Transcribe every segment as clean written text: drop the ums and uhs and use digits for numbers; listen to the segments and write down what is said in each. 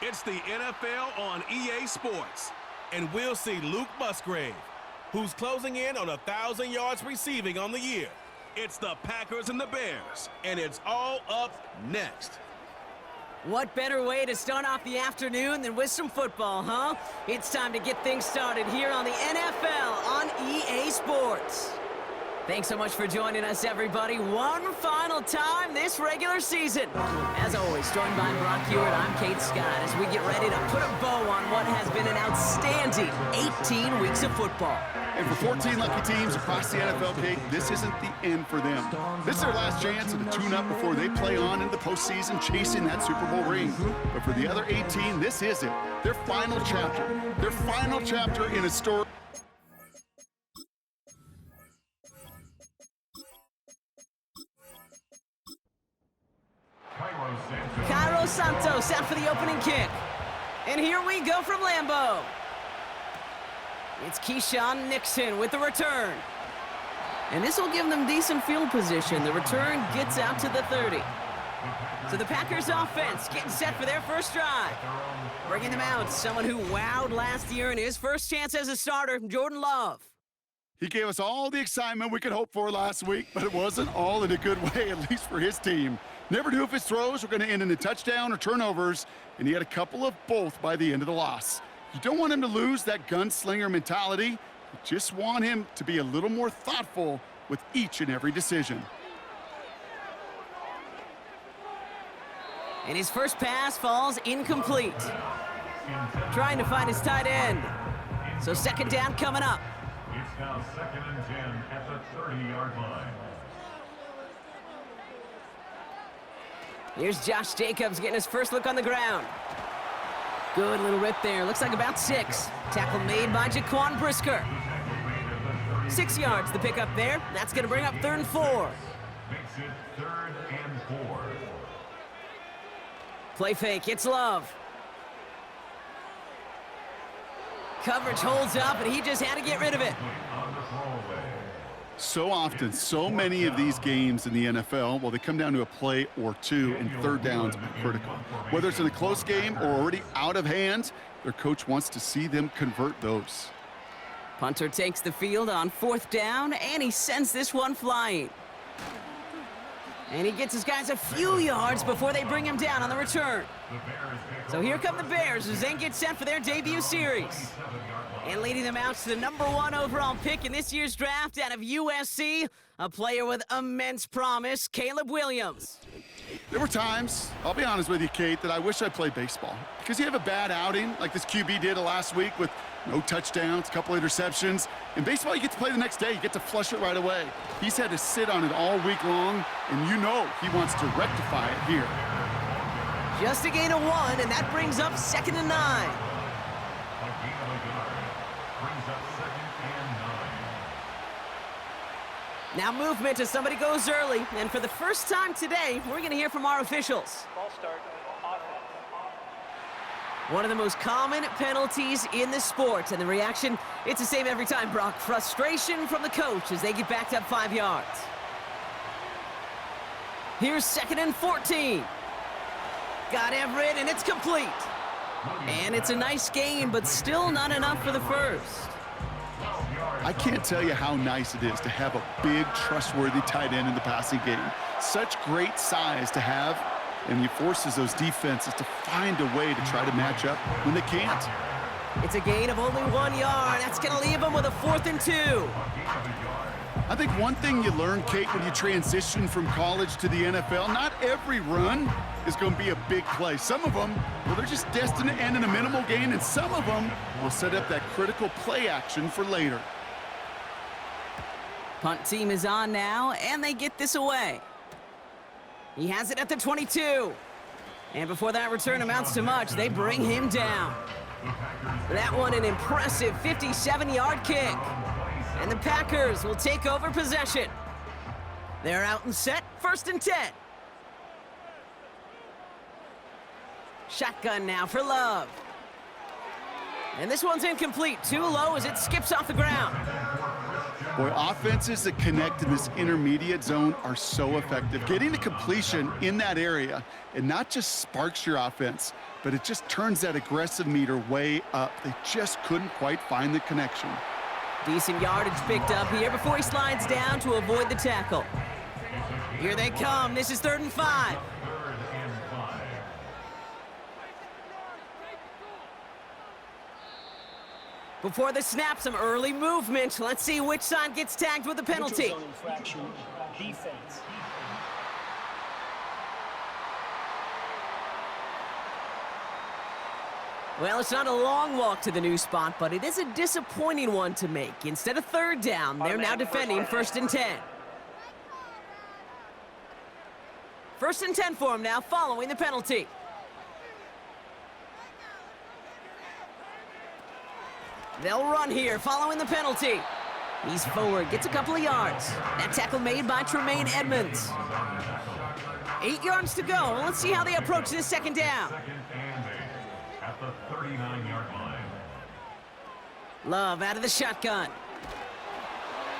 It's the NFL on EA Sports. And we'll see Luke Musgrave, who's closing in on 1,000 yards receiving on the year. It's the Packers and the Bears, and it's all up next. What better way to start off the afternoon than with some football, huh? It's time to get things started here on the NFL on EA Sports. Thanks so much for joining us, everybody. One final time this regular season. As always, joined by Brock Hewitt, I'm Kate Scott, as we get ready to put a bow on what has been an outstanding 18 weeks of football. And for 14 lucky teams across the NFL, Kate, this isn't the end for them. This is their last chance at a tune-up before they play on in the postseason, chasing that Super Bowl ring. But for the other 18, this is it. Their final chapter. Their final chapter in a story. Cairo Santos out for the opening kick. And here we go from Lambeau. It's Keyshawn Nixon with the return. And this will give them decent field position. The return gets out to the 30. So the Packers offense getting set for their first drive. Bringing them out, someone who wowed last year in his first chance as a starter, Jordan Love. He gave us all the excitement we could hope for last week, but it wasn't all in a good way, at least for his team. Never knew if his throws were going to end in a touchdown or turnovers, and he had a couple of both by the end of the loss. You don't want him to lose that gunslinger mentality. You just want him to be a little more thoughtful with each and every decision. And his first pass falls incomplete. Trying to find his tight end. So second down coming up. It's now 2nd and 10 at the 30-yard line. Here's Josh Jacobs getting his first look on the ground. Good little rip there. Looks like about 6. Tackle made by Jaquan Brisker. 6 yards the pickup there. That's going to bring up 3rd and 4. Makes it 3rd and 4. Play fake. It's Love. Coverage holds up, and he just had to get rid of it. On the throwaway. So often, so many of these games in the NFL, well, they come down to a play or two, and third downs are critical. Whether it's in a close game or already out of hand, their coach wants to see them convert those. Punter takes the field on 4th down, and he sends this one flying. And he gets his guys a few yards before they bring him down on the return. So here come the Bears as they get set for their debut series. And leading them out to the #1 overall pick in this year's draft out of USC, a player with immense promise, Caleb Williams. There were times, I'll be honest with you, Kate, that I wish I played baseball. Because you have a bad outing, like this QB did last week with no touchdowns, a couple interceptions. In baseball, you get to play the next day. You get to flush it right away. He's had to sit on it all week long, and you know he wants to rectify it here. Just a gain of 1, and that brings up 2nd and 9. Now movement as somebody goes early, and for the first time today, we're going to hear from our officials. Ball start, offense. One of the most common penalties in the sport, and the reaction, it's the same every time, Brock. Frustration from the coach as they get backed up 5 yards. Here's 2nd and 14. Got Everett, and it's complete. And it's a nice gain, but still not enough for the first. I can't tell you how nice it is to have a big, trustworthy tight end in the passing game. Such great size to have, and he forces those defenses to find a way to try to match up when they can't. It's a gain of only 1 yard. That's going to leave him with a 4th and 2. I think one thing you learn, Kate, when you transition from college to the NFL, not every run is going to be a big play. Some of them, well, they're just destined to end in a minimal gain, and some of them will set up that critical play action for later. Punt team is on now, and they get this away. He has it at the 22. And before that return amounts to much, they bring him down. That one an impressive 57-yard kick. And the Packers will take over possession. They're out and set, 1st and 10. Shotgun now for Love. And this one's incomplete. Too low as it skips off the ground. Boy, offenses that connect in this intermediate zone are so effective. Getting the completion in that area, it not just sparks your offense, but it just turns that aggressive meter way up. They just couldn't quite find the connection. Decent yardage picked up here before he slides down to avoid the tackle. Here they come. This is 3rd and 5. Before the snap, some early movement. Let's see which side gets tagged with a penalty. Infraction, defense. Well, it's not a long walk to the new spot, but it is a disappointing one to make. Instead of 3rd down, they're now defending 1st and 10. 1st and 10 for him now, following the penalty. They'll run here, following the penalty. He's forward, gets a couple of yards. That tackle made by Tremaine Edmonds. 8 yards to go. Let's see how they approach this 2nd down. Second and 8 at the 39-yard line. Love out of the shotgun.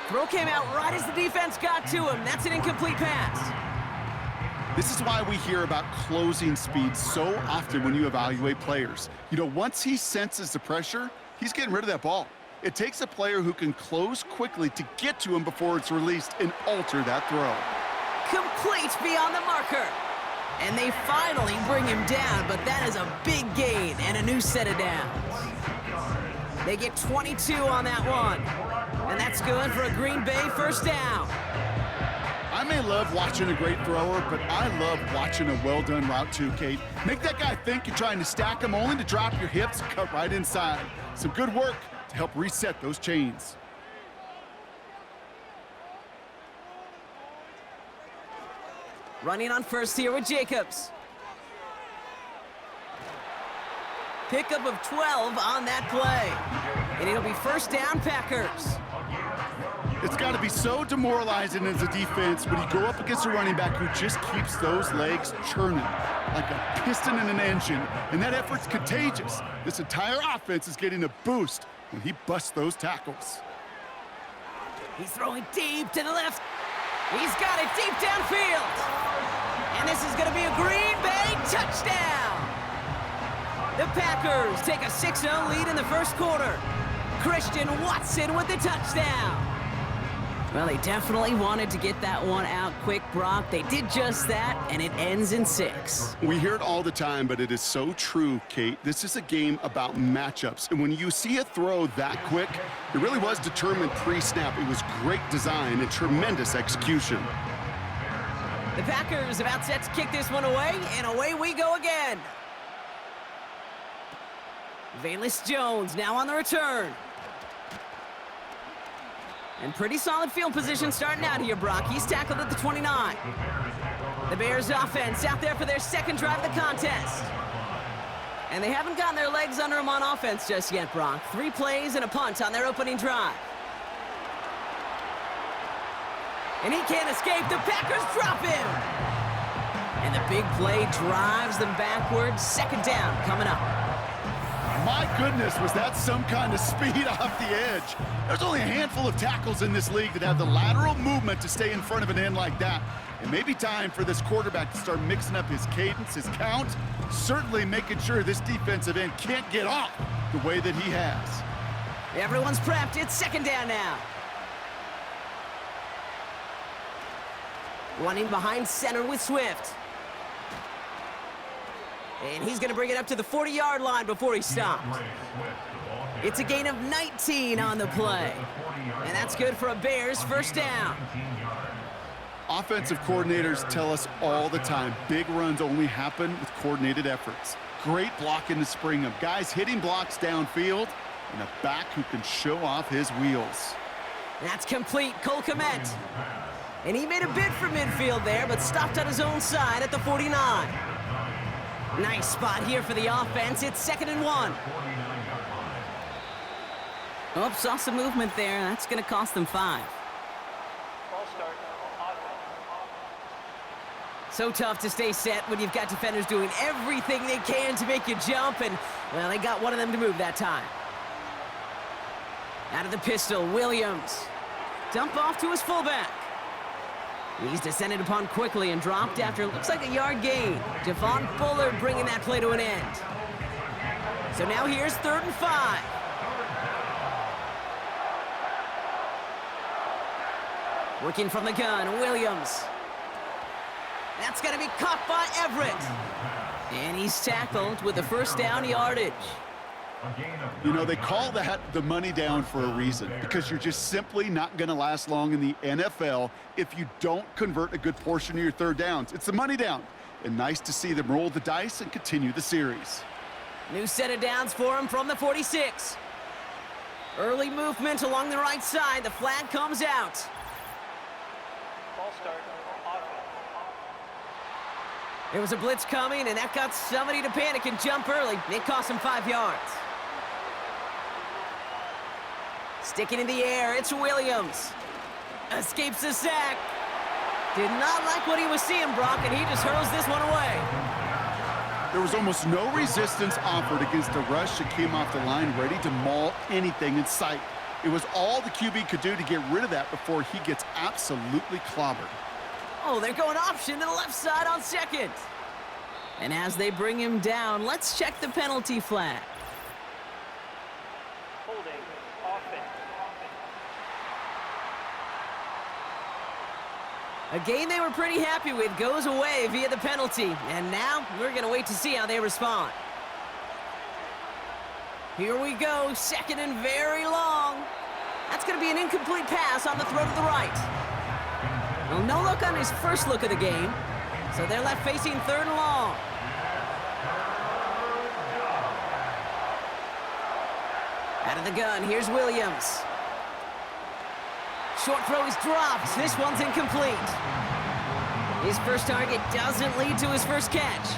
Throw came out right as the defense got to him. That's an incomplete pass. This is why we hear about closing speed so often when you evaluate players. You know, once he senses the pressure, he's getting rid of that ball. It takes a player who can close quickly to get to him before it's released and alter that throw. Complete beyond the marker. And they finally bring him down, but that is a big gain and a new set of downs. They get 22 on that one. And that's good for a Green Bay 1st down. I may love watching a great thrower, but I love watching a well-done route too, Kate. Make that guy think you're trying to stack him only to drop your hips and cut right inside. Some good work to help reset those chains. Running on 1st here with Jacobs. Pickup of 12 on that play. And it'll be 1st down, Packers. It's got to be so demoralizing as a defense when you go up against a running back who just keeps those legs churning like a piston in an engine, and that effort's contagious. This entire offense is getting a boost when he busts those tackles. He's throwing deep to the left. He's got it deep downfield. And this is going to be a Green Bay touchdown. The Packers take a 6-0 lead in the 1st quarter. Christian Watson with the touchdown. Well, they definitely wanted to get that one out quick, Brock. They did just that, and it ends in 6. We hear it all the time, but it is so true, Kate. This is a game about matchups. And when you see a throw that quick, it really was determined pre-snap. It was great design and tremendous execution. The Packers about set to kick this one away, and away we go again. Velus Jones now on the return. And pretty solid field position starting out here, Brock. He's tackled at the 29. The Bears offense out there for their 2nd drive of the contest. And they haven't gotten their legs under them on offense just yet, Brock. 3 plays and a punt on their opening drive. And he can't escape. The Packers drop him. And the big play drives them backwards. 2nd down coming up. My goodness, was that some kind of speed off the edge. There's only a handful of tackles in this league that have the lateral movement to stay in front of an end like that. It may be time for this quarterback to start mixing up his cadence, his count, certainly making sure this defensive end can't get off the way that he has. Everyone's prepped. It's 2nd down now. Running behind center with Swift. And he's going to bring it up to the 40-yard line before he stops. It's a gain of 19 on the play. And that's good for a Bears 1st down. Offensive coordinators tell us all the time, big runs only happen with coordinated efforts. Great blocking to spring them. Guys hitting blocks downfield, and a back who can show off his wheels. That's complete. Cole Kmet. And he made a bid for midfield there, but stopped on his own side at the 49. Nice spot here for the offense. It's 2nd and 1. Oh, saw some movement there. That's going to cost them 5. So tough to stay set when you've got defenders doing everything they can to make you jump, and, well, they got one of them to move that time. Out of the pistol, Williams. Dump off to his fullback. He's descended upon quickly and dropped after it looks like a yard gain. Javon Bullard bringing that play to an end. So now here's 3rd and 5. Working from the gun, Williams. That's going to be caught by Everett. And he's tackled with the first down yardage. You know, they call that the money down for a reason, because you're just simply not going to last long in the NFL if you don't convert a good portion of your 3rd downs. It's the money down. And nice to see them roll the dice and continue the series. New set of downs for him from the 46. Early movement along the right side. The flag comes out. Ball start. There was a blitz coming, and that got somebody to panic and jump early. It cost him 5 yards. Sticking in the air, it's Williams. Escapes the sack. Did not like what he was seeing, Brock, and he just hurls this one away. There was almost no resistance offered against a rush that came off the line ready to maul anything in sight. It was all the QB could do to get rid of that before he gets absolutely clobbered. Oh, they're going option to the left side on 2nd. And as they bring him down, let's check the penalty flag. Holding. Offense. A game they were pretty happy with goes away via the penalty. And now we're going to wait to see how they respond. Here we go, 2nd and very long. That's going to be an incomplete pass on the throw to the right. Well, no look on his first look of the game, so they're left facing 3rd and long. Out of the gun, here's Williams. Short throw is dropped. This one's incomplete. His first target doesn't lead to his first catch.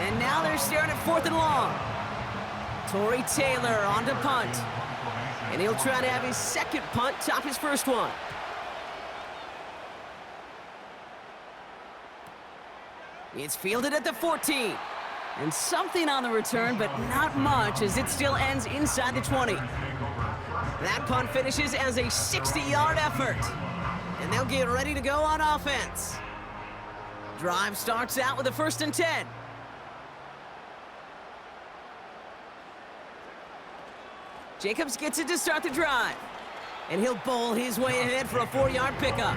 And now they're staring at 4th and long. Torrey Taylor on to punt. And he'll try to have his 2nd punt top his first one. It's fielded at the 14. And something on the return, but not much, as it still ends inside the 20. That punt finishes as a 60-yard effort. And they'll get ready to go on offense. Drive starts out with a 1st and 10. Jacobs gets it to start the drive. And he'll bowl his way ahead for a 4-yard pickup.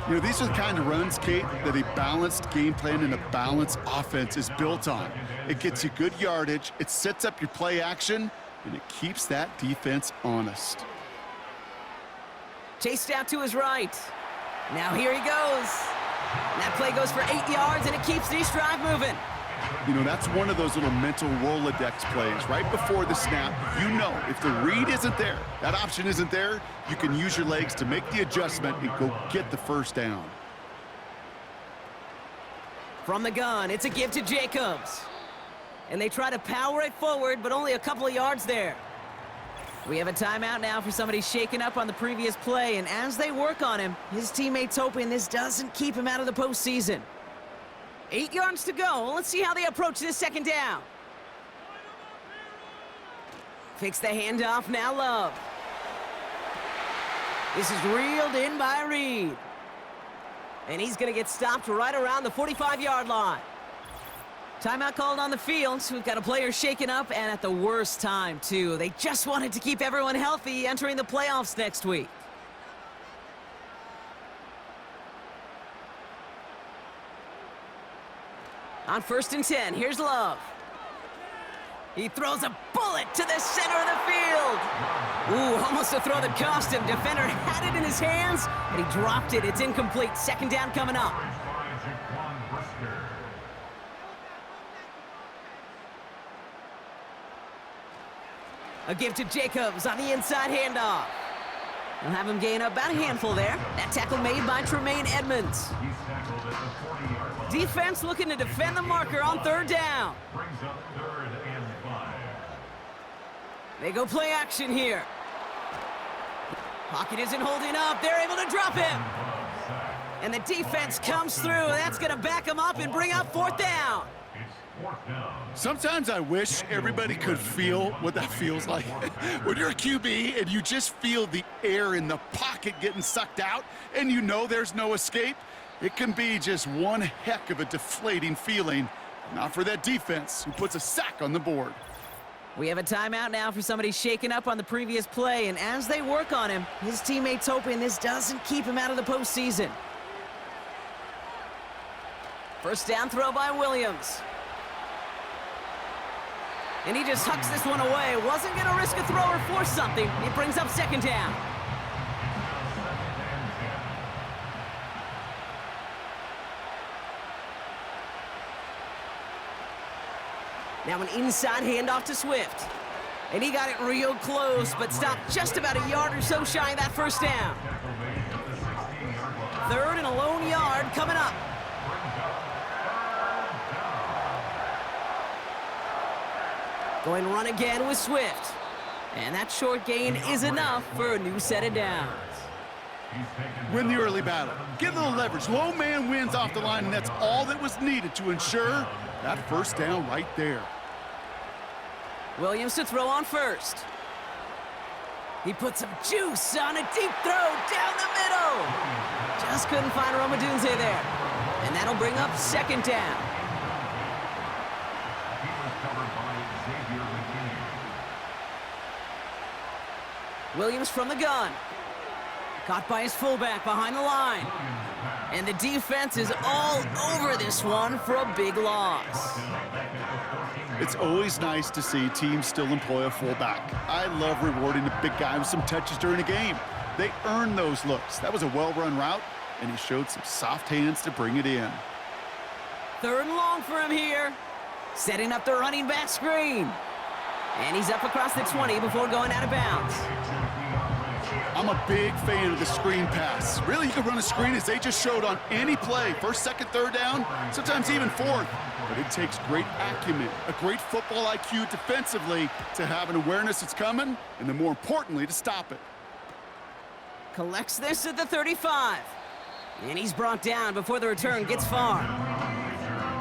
You know, these are the kind of runs, Kate, that a balanced game plan and a balanced offense is built on. It gets you good yardage, it sets up your play action, and it keeps that defense honest. Chased out to his right. Now here he goes. And that play goes for 8 yards, and it keeps this drive moving. You know, that's one of those little mental Rolodex plays. Right before the snap, you know if the read isn't there, that option isn't there, you can use your legs to make the adjustment and go get the first down. From the gun, it's a give to Jacobs. And they try to power it forward, but only a couple of yards there. We have a timeout now for somebody shaken up on the previous play, and as they work on him, his teammates hoping this doesn't keep him out of the postseason. 8 yards to go. Let's see how they approach this 2nd down. Fakes the handoff, now Love. This is reeled in by Reed. And he's going to get stopped right around the 45-yard line. Timeout called on the field, so we've got a player shaken up, and at the worst time, too. They just wanted to keep everyone healthy entering the playoffs next week. On 1st and 10, here's Love. He throws a bullet to the center of the field. Ooh, almost a throw that cost him. Defender had it in his hands, but he dropped it. It's incomplete. 2nd down coming up. A give to Jacobs on the inside handoff. We'll have him gain about a handful there. That tackle made by Tremaine Edmonds. Defense looking to defend the marker on 3rd down. Brings up 3rd and 5. They go play action here. Pocket isn't holding up. They're able to drop him. And the defense comes through. That's going to back him up and bring up 4th down. Fourth down. Sometimes I wish everybody could feel what that feels like. When you're a QB and you just feel the air in the pocket getting sucked out and you know there's no escape, it can be just one heck of a deflating feeling. Not for that defense who puts a sack on the board. We have a timeout now for somebody shaken up on the previous play, and as they work on him, his teammates hoping this doesn't keep him out of the postseason. First down throw by Williams. And he just hucks this one away. Wasn't going to risk a throw or force something. He brings up second down. Now an inside handoff to Swift. And he got it real close, but stopped just about a yard or so shy of that first down. Third and a lone yard coming up. Going run again with Swift. And that short gain is enough for a new set of downs. Win the early battle. Give them the leverage. Low man wins off the line, and that's all that was needed to ensure that first down right there. Williams to throw on first. He put some juice on a deep throw down the middle. Just couldn't find Romadunze there. And that'll bring up second down. Williams from the gun. Caught by his fullback behind the line. And the defense is all over this one for a big loss. It's always nice to see teams still employ a fullback. I love rewarding a big guy with some touches during a game. They earn those looks. That was a well-run route, and he showed some soft hands to bring it in. Third and long for him here. Setting up the running back screen. And he's up across the 20 before going out of bounds. I'm a big fan of the screen pass. Really, you can run a screen as they just showed on any play. First, second, third down, sometimes even fourth. But it takes great acumen, a great football IQ defensively to have an awareness it's coming, and then more importantly, to stop it. Collects this at the 35. And he's brought down before the return gets far.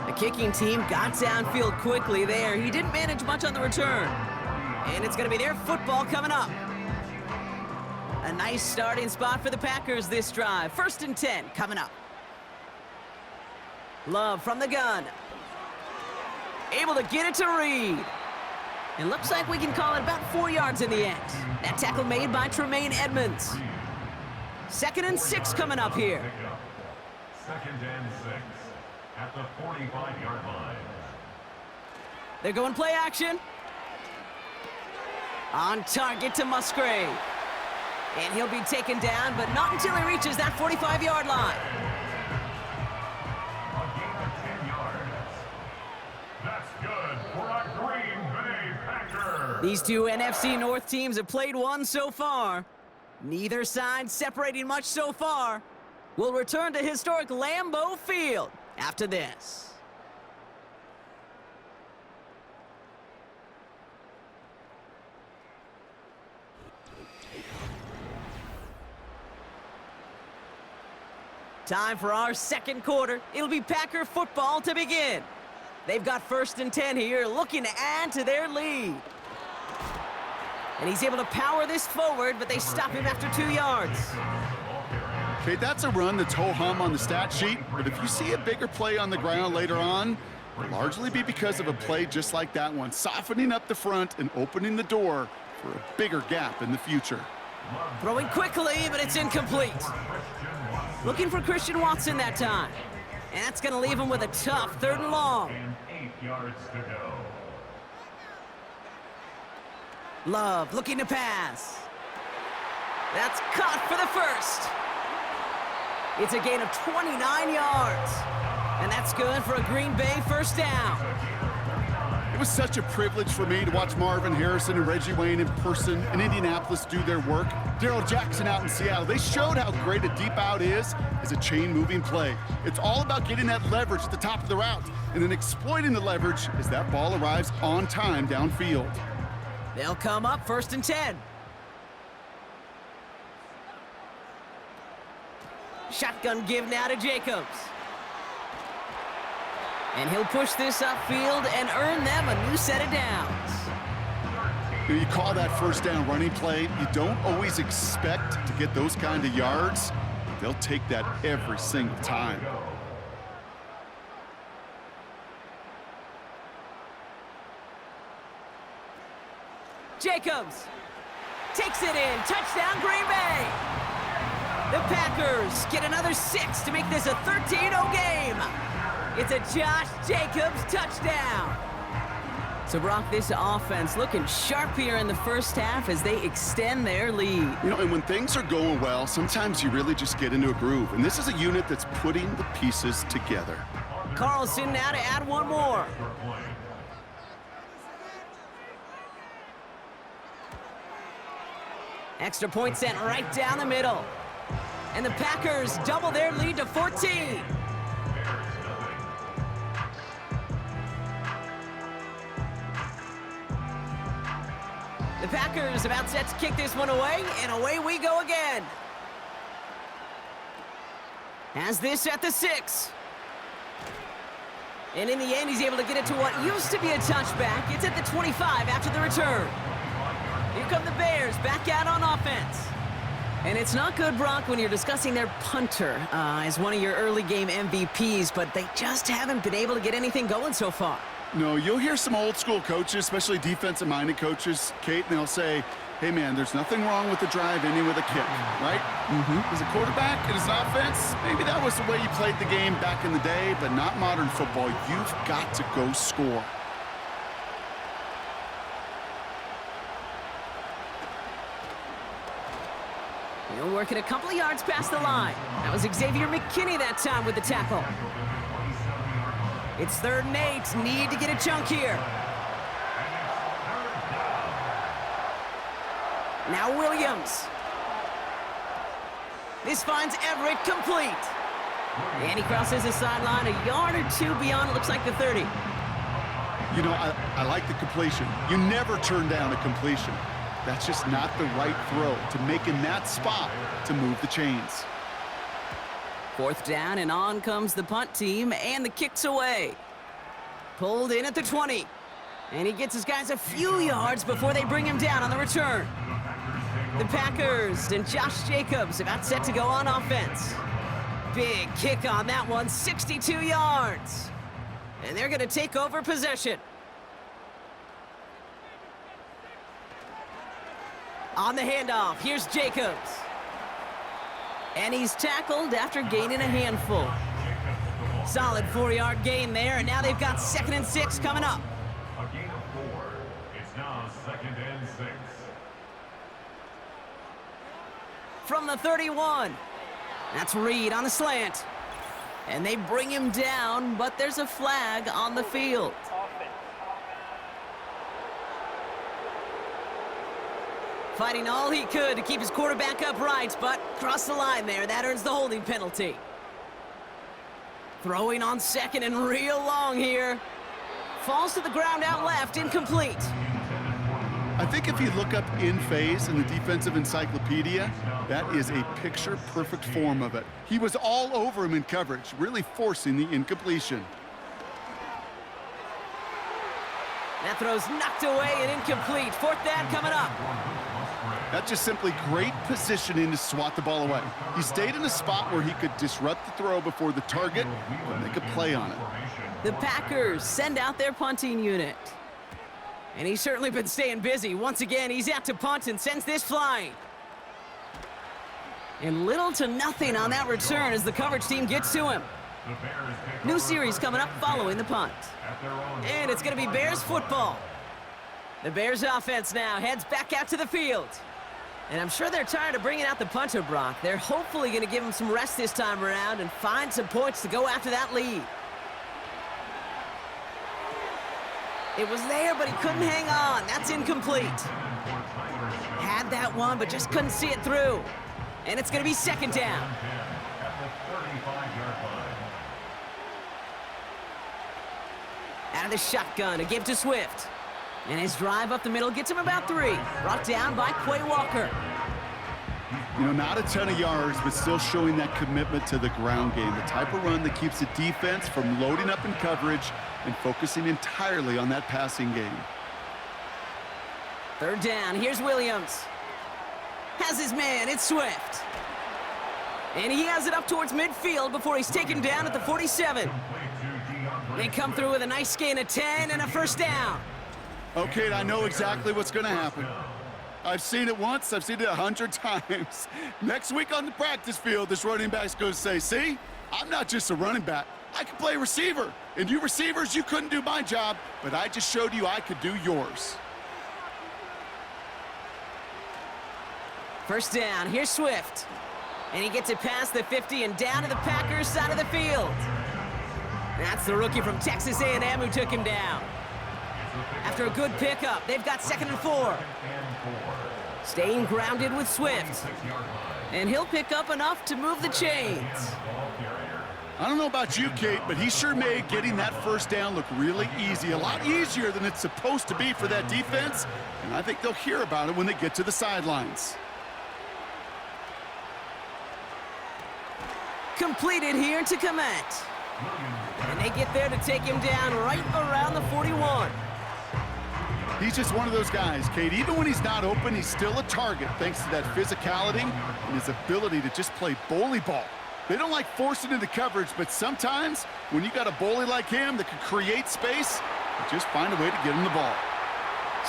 The kicking team got downfield quickly there. He didn't manage much on the return. And it's going to be their football coming up. A nice starting spot for the Packers this drive. 1st and 10 coming up. Love from the gun. Able to get it to Reed. And looks like we can call it about 4 yards in the end. That tackle made by Tremaine Edmonds. 2nd and 6 coming up here. 2nd and 6 at the 45-yard line. They're going play action. On target to Musgrave. And he'll be taken down, but not until he reaches that 45-yard line. A gain of 10 yards. That's good for a Green Bay Packer. These two NFC North teams have played one so far. Neither side separating much so far. We'll return to historic Lambeau Field after this. Time for our second quarter. It'll be Packer football to begin. They've got 1st and 10 here, looking to add to their lead. And he's able to power this forward, but they stop him after 2 yards. Okay, that's a run that's ho-hum on the stat sheet, but if you see a bigger play on the ground later on, it'll largely be because of a play just like that one, softening up the front and opening the door for a bigger gap in the future. Throwing quickly, but it's incomplete. Looking for Christian Watson that time. And that's going to leave him with a tough 3rd and long. And 8 yards to go. Love looking to pass. That's caught for the first. It's a gain of 29 yards. And that's good for a Green Bay first down. It was such a privilege for me to watch Marvin Harrison and Reggie Wayne in person in Indianapolis do their work. Darrell Jackson out in Seattle. They showed how great a deep out is as a chain-moving play. It's all about getting that leverage at the top of the route and then exploiting the leverage as that ball arrives on time downfield. They'll come up 1st and 10. Shotgun give now to Jacobs. And he'll push this upfield and earn them a new set of downs. You call that first down running play. You don't always expect to get those kind of yards. They'll take that every single time. Jacobs takes it in. Touchdown, Green Bay. The Packers get another 6 to make this a 13-0 game. It's a Josh Jacobs touchdown. So, Brock, this offense looking sharp here in the first half as they extend their lead. You know, and when things are going well, sometimes you really just get into a groove. And this is a unit that's putting the pieces together. Carlson now to add one more. Extra point sent right down the middle. And the Packers double their lead to 14. The Packers about set to kick this one away, and away we go again. Has this at the 6. And in the end, he's able to get it to what used to be a touchback. It's at the 25 after the return. Here come the Bears back out on offense. And it's not good, Brock, when you're discussing their punter as one of your early game MVPs, but they just haven't been able to get anything going so far. No, you'll hear some old school coaches, especially defensive-minded coaches, Kate, and they'll say, hey, man, there's nothing wrong with the drive ending with a kick, right? As a quarterback and as an offense, maybe that was the way you played the game back in the day, but not modern football. You've got to go score. He'll work it a couple of yards past the line. That was Xavier McKinney that time with the tackle. It's 3rd and 8. Need to get a chunk here. Now Williams. This finds Everett complete. And he crosses the sideline a yard or two beyond, it looks like the 30. You know, I like the completion. You never turn down a completion. That's just not the right throw to make in that spot to move the chains. 4th down, and on comes the punt team, and the kick's away. Pulled in at the 20. And he gets his guys a few yards before they bring him down on the return. The Packers and Josh Jacobs about set to go on offense. Big kick on that one, 62 yards. And they're going to take over possession. On the handoff, here's Jacobs. And he's tackled after gaining a handful. Solid 4-yard gain there, and now they've got 2nd and 6 coming up. A gain of 4. It's now 2nd and 6. From the 31. That's Reed on the slant. And they bring him down, but there's a flag on the field. Offense. Fighting all he could to keep his quarterback upright, but crossed the line there. That earns the holding penalty. Throwing on 2nd and real long here. Falls to the ground out left, incomplete. I think if you look up in phase in the defensive encyclopedia, that is a picture-perfect form of it. He was all over him in coverage, really forcing the incompletion. That throw's knocked away and incomplete. 4th down coming up. That's just simply great positioning to swat the ball away. He stayed in a spot where he could disrupt the throw before the target and make a play on it. The Packers send out their punting unit. And he's certainly been staying busy. Once again, he's out to punt and sends this flying. And little to nothing on that return as the coverage team gets to him. New series coming up following the punt. And it's going to be Bears football. The Bears offense now heads back out to the field. And I'm sure they're tired of bringing out the punter, Brock. They're hopefully going to give him some rest this time around and find some points to go after that lead. It was there, but he couldn't hang on. That's incomplete. Had that one, but just couldn't see it through. And it's going to be 2nd down. Out of the shotgun, a give to Swift. And his drive up the middle gets him about 3. Brought down by Quay Walker. You know, not a ton of yards, but still showing that commitment to the ground game. The type of run that keeps the defense from loading up in coverage and focusing entirely on that passing game. Third down, here's Williams. Has his man, it's Swift. And he has it up towards midfield before he's taken down at the 47. They come through with a nice gain of 10 and a first down. Okay, I know exactly what's going to happen. I've seen it once, I've seen it 100 times. Next week on the practice field, this running back's going to say, see, I'm not just a running back. I can play receiver. And you receivers, you couldn't do my job, but I just showed you I could do yours. First down, here's Swift. And he gets it past the 50 and down to the Packers side of the field. That's the rookie from Texas A&M who took him down. After a good pickup, they've got 2nd and 4. Staying grounded with Swift. And he'll pick up enough to move the chains. I don't know about you, Kate, but he sure made getting that first down look really easy. A lot easier than it's supposed to be for that defense. And I think they'll hear about it when they get to the sidelines. Completed here to Komet. And they get there to take him down right around the 41. He's just one of those guys, Kate. Even when he's not open, he's still a target thanks to that physicality and his ability to just play bully ball. They don't like forcing into coverage, but sometimes when you got a bully like him that can create space, you just find a way to get him the ball.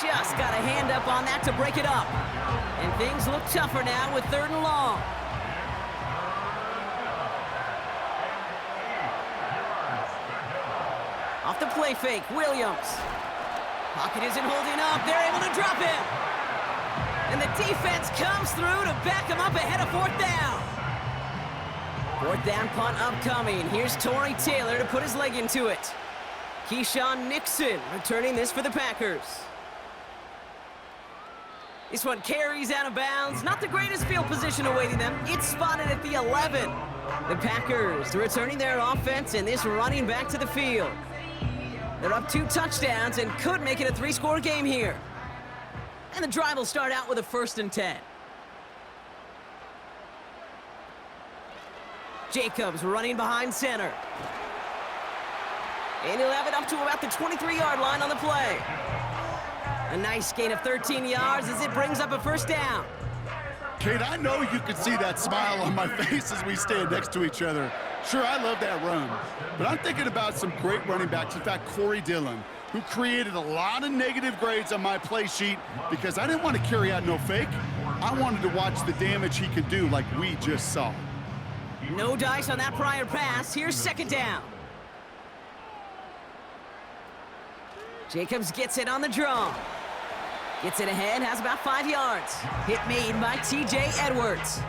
Just got a hand up on that to break it up. And things look tougher now with 3rd and long. Off the play fake, Williams. Pocket isn't holding up. They're able to drop him. And the defense comes through to back him up ahead of 4th down. 4th down punt upcoming. Here's Tory Taylor to put his leg into it. Keyshawn Nixon returning this for the Packers. This one carries out of bounds. Not the greatest field position awaiting them. It's spotted at the 11. The Packers returning their offense and this running back to the field. They're up 2 touchdowns and could make it a 3-score game here. And the drive will start out with a 1st and 10. Jacobs running behind center. And he'll have it up to about the 23-yard line on the play. A nice gain of 13 yards as it brings up a 1st down. Kate, I know you can see that smile on my face as we stand next to each other. Sure, I love that run, but I'm thinking about some great running backs. In fact, Corey Dillon, who created a lot of negative grades on my play sheet because I didn't want to carry out no fake. I wanted to watch the damage he could do like we just saw. No dice on that prior pass. Here's 2nd down. Jacobs gets it on the draw. Gets it ahead, has about 5 yards. Hit made by T.J. Edwards.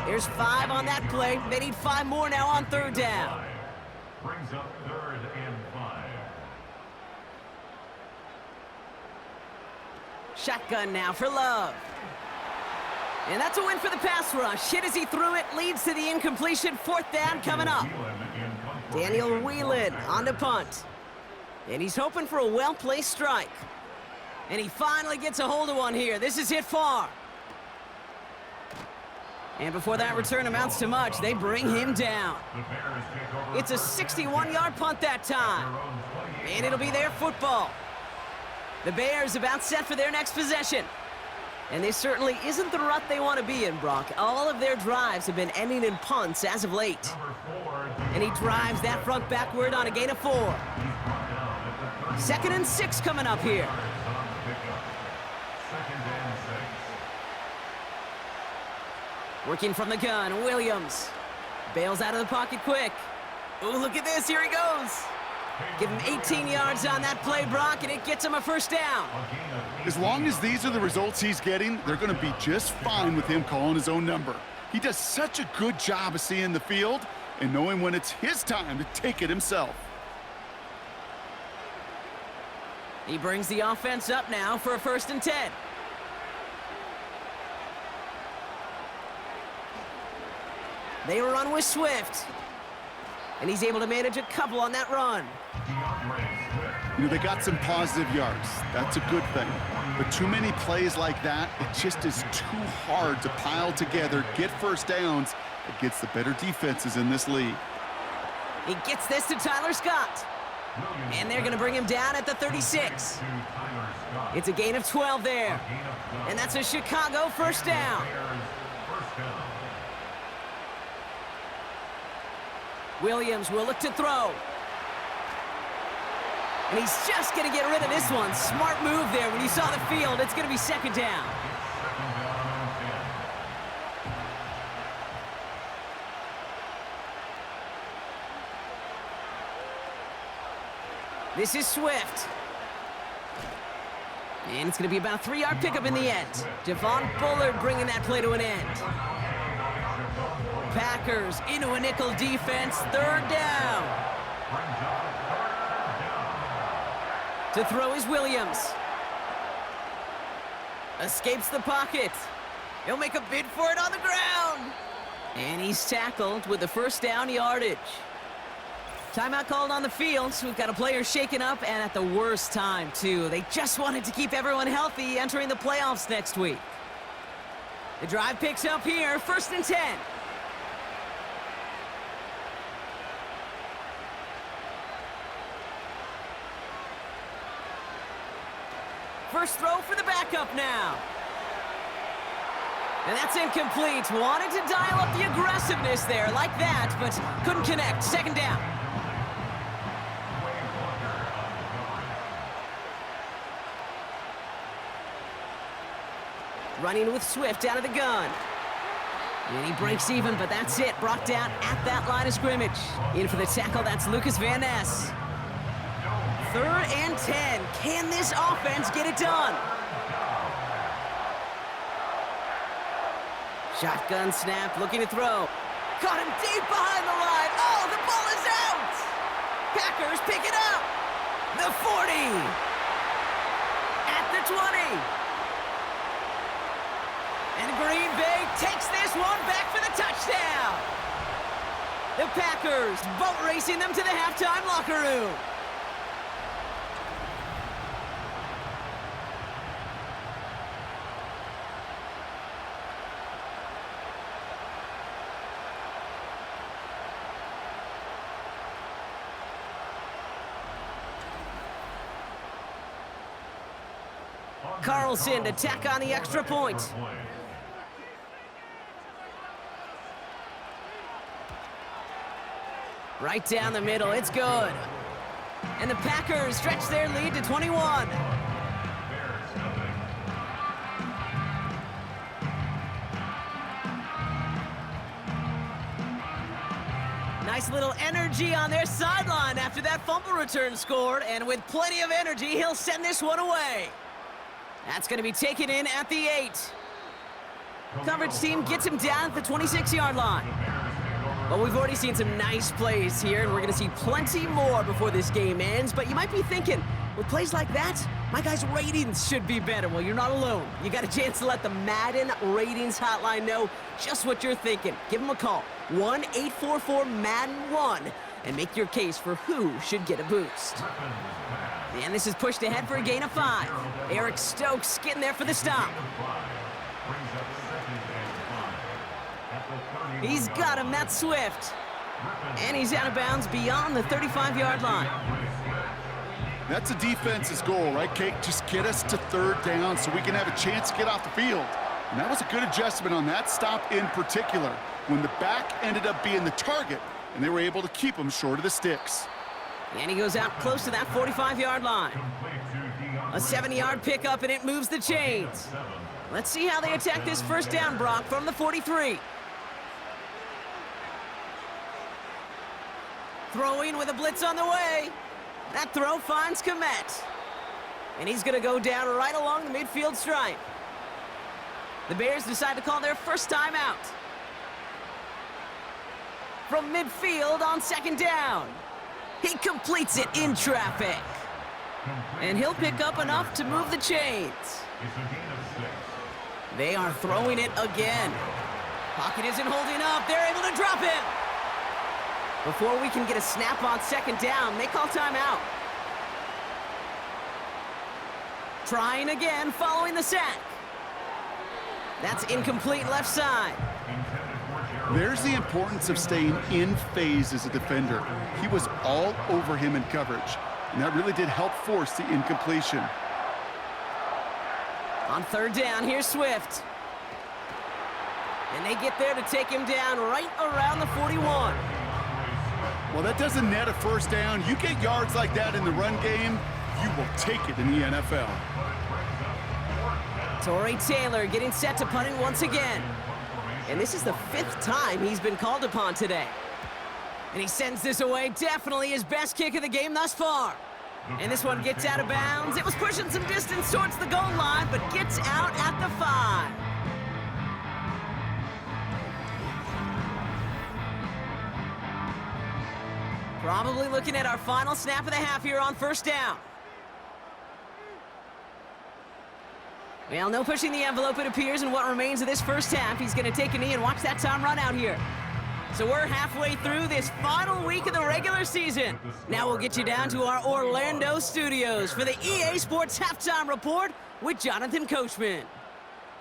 There's 5 on that play. They need 5 more now on 3rd down. Brings up 3rd and 5. Shotgun now for Love. And that's a win for the pass rush. Hit as he threw it, leads to the incompletion. 4th down coming up. Daniel Whelan on to punt. And he's hoping for a well-placed strike. And he finally gets a hold of one here. This is hit far. And before that return amounts to much, they bring him down. It's a 61-yard punt that time. And it'll be their football. The Bears about set for their next possession. And this certainly isn't the rut they want to be in, Brock. All of their drives have been ending in punts as of late. And he drives that front backward on a gain of 4. 2nd and 6 coming up here. Working from the gun, Williams. Bails out of the pocket quick. Oh, look at this, here he goes. Give him 18 yards on that play, Brock, and it gets him a 1st down. As long as these are the results he's getting, they're going to be just fine with him calling his own number. He does such a good job of seeing the field and knowing when it's his time to take it himself. He brings the offense up now for a 1st and 10. They run with Swift. And he's able to manage a couple on that run. You know, they got some positive yards. That's a good thing. But too many plays like that, it just is too hard to pile together, get first downs against the better defenses in this league. He gets this to Tyler Scott. And they're going to bring him down at the 36. It's a gain of 12 there. And that's a Chicago first down. Williams will look to throw. And he's just going to get rid of this one. Smart move there when you saw the field. It's going to be second down. This is Swift. And it's going to be about a 3-yard pickup in the end. Javon Bullard bringing that play to an end. Packers into a nickel defense, third down. To throw is Williams. Escapes the pocket. He'll make a bid for it on the ground. And he's tackled with the first down yardage. Timeout called on the field, so we've got a player shaken up, and at the worst time, too. They just wanted to keep everyone healthy entering the playoffs next week. The drive picks up here, 1st and 10. First throw for the backup now. And that's incomplete. Wanted to dial up the aggressiveness there like that, but couldn't connect. Second down. Running with Swift out of the gun. And he breaks even, but that's it. Brought down at that line of scrimmage. In for the tackle, that's Lucas Van Ness. 3rd and 10. Can this offense get it done? Shotgun snap, looking to throw. Caught him deep behind the line. Oh, the ball is out! Packers pick it up. The 40. At the 20. And Green Bay takes this one back for the touchdown. The Packers boat racing them to the halftime locker room. Carlson to tack on the extra point. Right down the middle, it's good. And the Packers stretch their lead to 21. Nice little energy on their sideline after that fumble return scored, and with plenty of energy, he'll send this one away. That's going to be taken in at the 8. Coverage team gets him down at the 26-yard line. Well, we've already seen some nice plays here, and we're going to see plenty more before this game ends. But you might be thinking, with plays like that, my guys' ratings should be better. Well, you're not alone. You got a chance to let the Madden Ratings Hotline know just what you're thinking. Give them a call, 1-844-MADDEN1, and make your case for who should get a boost. And this is pushed ahead for a gain of 5. Eric Stokes getting there for the stop. He's got him, that's Swift. And he's out of bounds beyond the 35-yard line. That's a defense's goal, right, Kate? Just get us to 3rd down so we can have a chance to get off the field. And that was a good adjustment on that stop in particular, when the back ended up being the target, and they were able to keep him short of the sticks. And he goes out close to that 45-yard line. A 70-yard pickup, and it moves the chains. Let's see how they attack this first down, Brock, from the 43. Throwing with a blitz on the way. That throw finds Kmet. And he's going to go down right along the midfield stripe. The Bears decide to call their first time out. From midfield on 2nd down. He completes it in traffic. And he'll pick up enough to move the chains. They are throwing it again. Pocket isn't holding up. They're able to drop him. Before we can get a snap on 2nd down, they call timeout. Trying again following the sack. That's incomplete left side. There's the importance of staying in phase as a defender. He was all over him in coverage, and that really did help force the incompletion. On third down, here's Swift. And they get there to take him down right around the 41. Well, that doesn't net a first down. You get yards like that in the run game, you will take it in the NFL. Torrey Taylor getting set to punt it once again. And this is the 5th time he's been called upon today. And he sends this away, definitely his best kick of the game thus far. And this one gets out of bounds. It was pushing some distance towards the goal line, but gets out at the 5. Probably looking at our final snap of the half here on first down. Well, no pushing the envelope, it appears, in what remains of this first half. He's going to take a knee and watch that time run out here. So we're halfway through this final week of the regular season. Now we'll get you down to our Orlando studios for the EA Sports Halftime Report with Jonathan Coachman.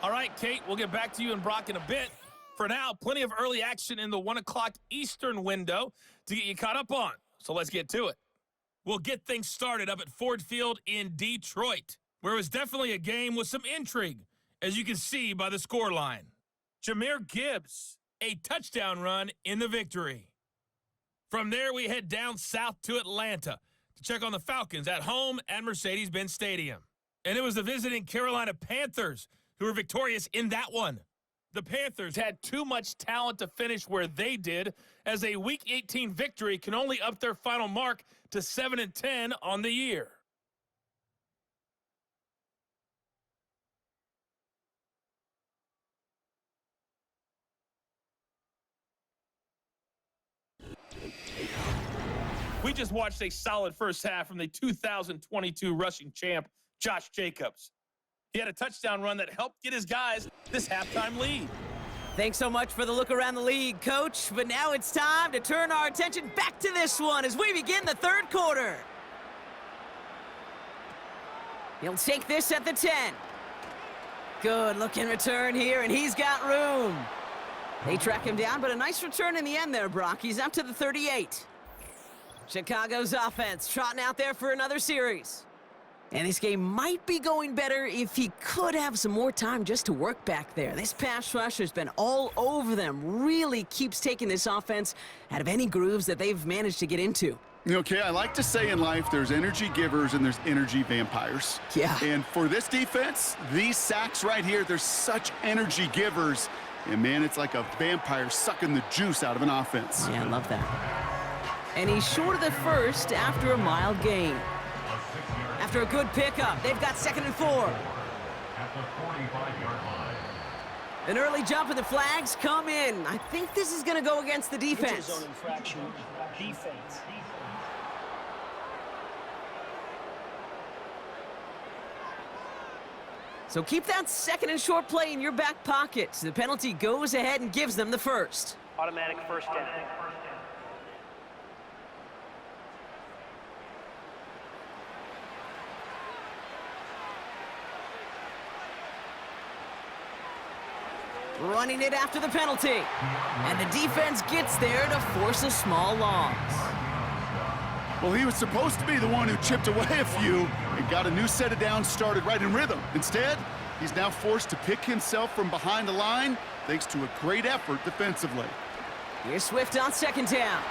All right, Kate, we'll get back to you and Brock in a bit. For now, plenty of early action in the 1 o'clock Eastern window to get you caught up on. So let's get to it. We'll get things started up at Ford Field in Detroit, where it was definitely a game with some intrigue, as you can see by the scoreline. Jahmyr Gibbs, a touchdown run in the victory. From there, we head down south to Atlanta to check on the Falcons at home at Mercedes-Benz Stadium. And it was the visiting Carolina Panthers who were victorious in that one. The Panthers had too much talent to finish where they did, as a Week 18 victory can only up their final mark to 7-10 on the year. We just watched a solid first half from the 2022 rushing champ, Josh Jacobs. He had a touchdown run that helped get his guys this halftime lead. Thanks so much for the look around the league, Coach. But now it's time to turn our attention back to this one as we begin the third quarter. He'll take this at the 10. Good looking return here, and he's got room. They track him down, but a nice return in the end there, Brock. He's up to the 38. Chicago's offense trotting out there for another series. And this game might be going better if he could have some more time just to work back there. This pass rush has been all over them. Really keeps taking this offense out of any grooves that they've managed to get into. Okay, I like to say in life there's energy givers and there's energy vampires. Yeah. And for this defense, these sacks right here, they're such energy givers. And man, it's like a vampire sucking the juice out of an offense. Yeah, I love that. And he's short of the first after a mild gain. After a good pickup, they've got 2nd and 4. At the 45-yard line. An early jump and the flags come in. I think this is going to go against the defense. Zone infraction. Defense. So keep that 2nd and short play in your back pocket. The penalty goes ahead and gives them the first. Automatic first down. Running it after the penalty. And the defense gets there to force a small loss. Well, he was supposed to be the one who chipped away a few and got a new set of downs started right in rhythm. Instead, he's now forced to pick himself from behind the line thanks to a great effort defensively. Here's Swift on 2nd down.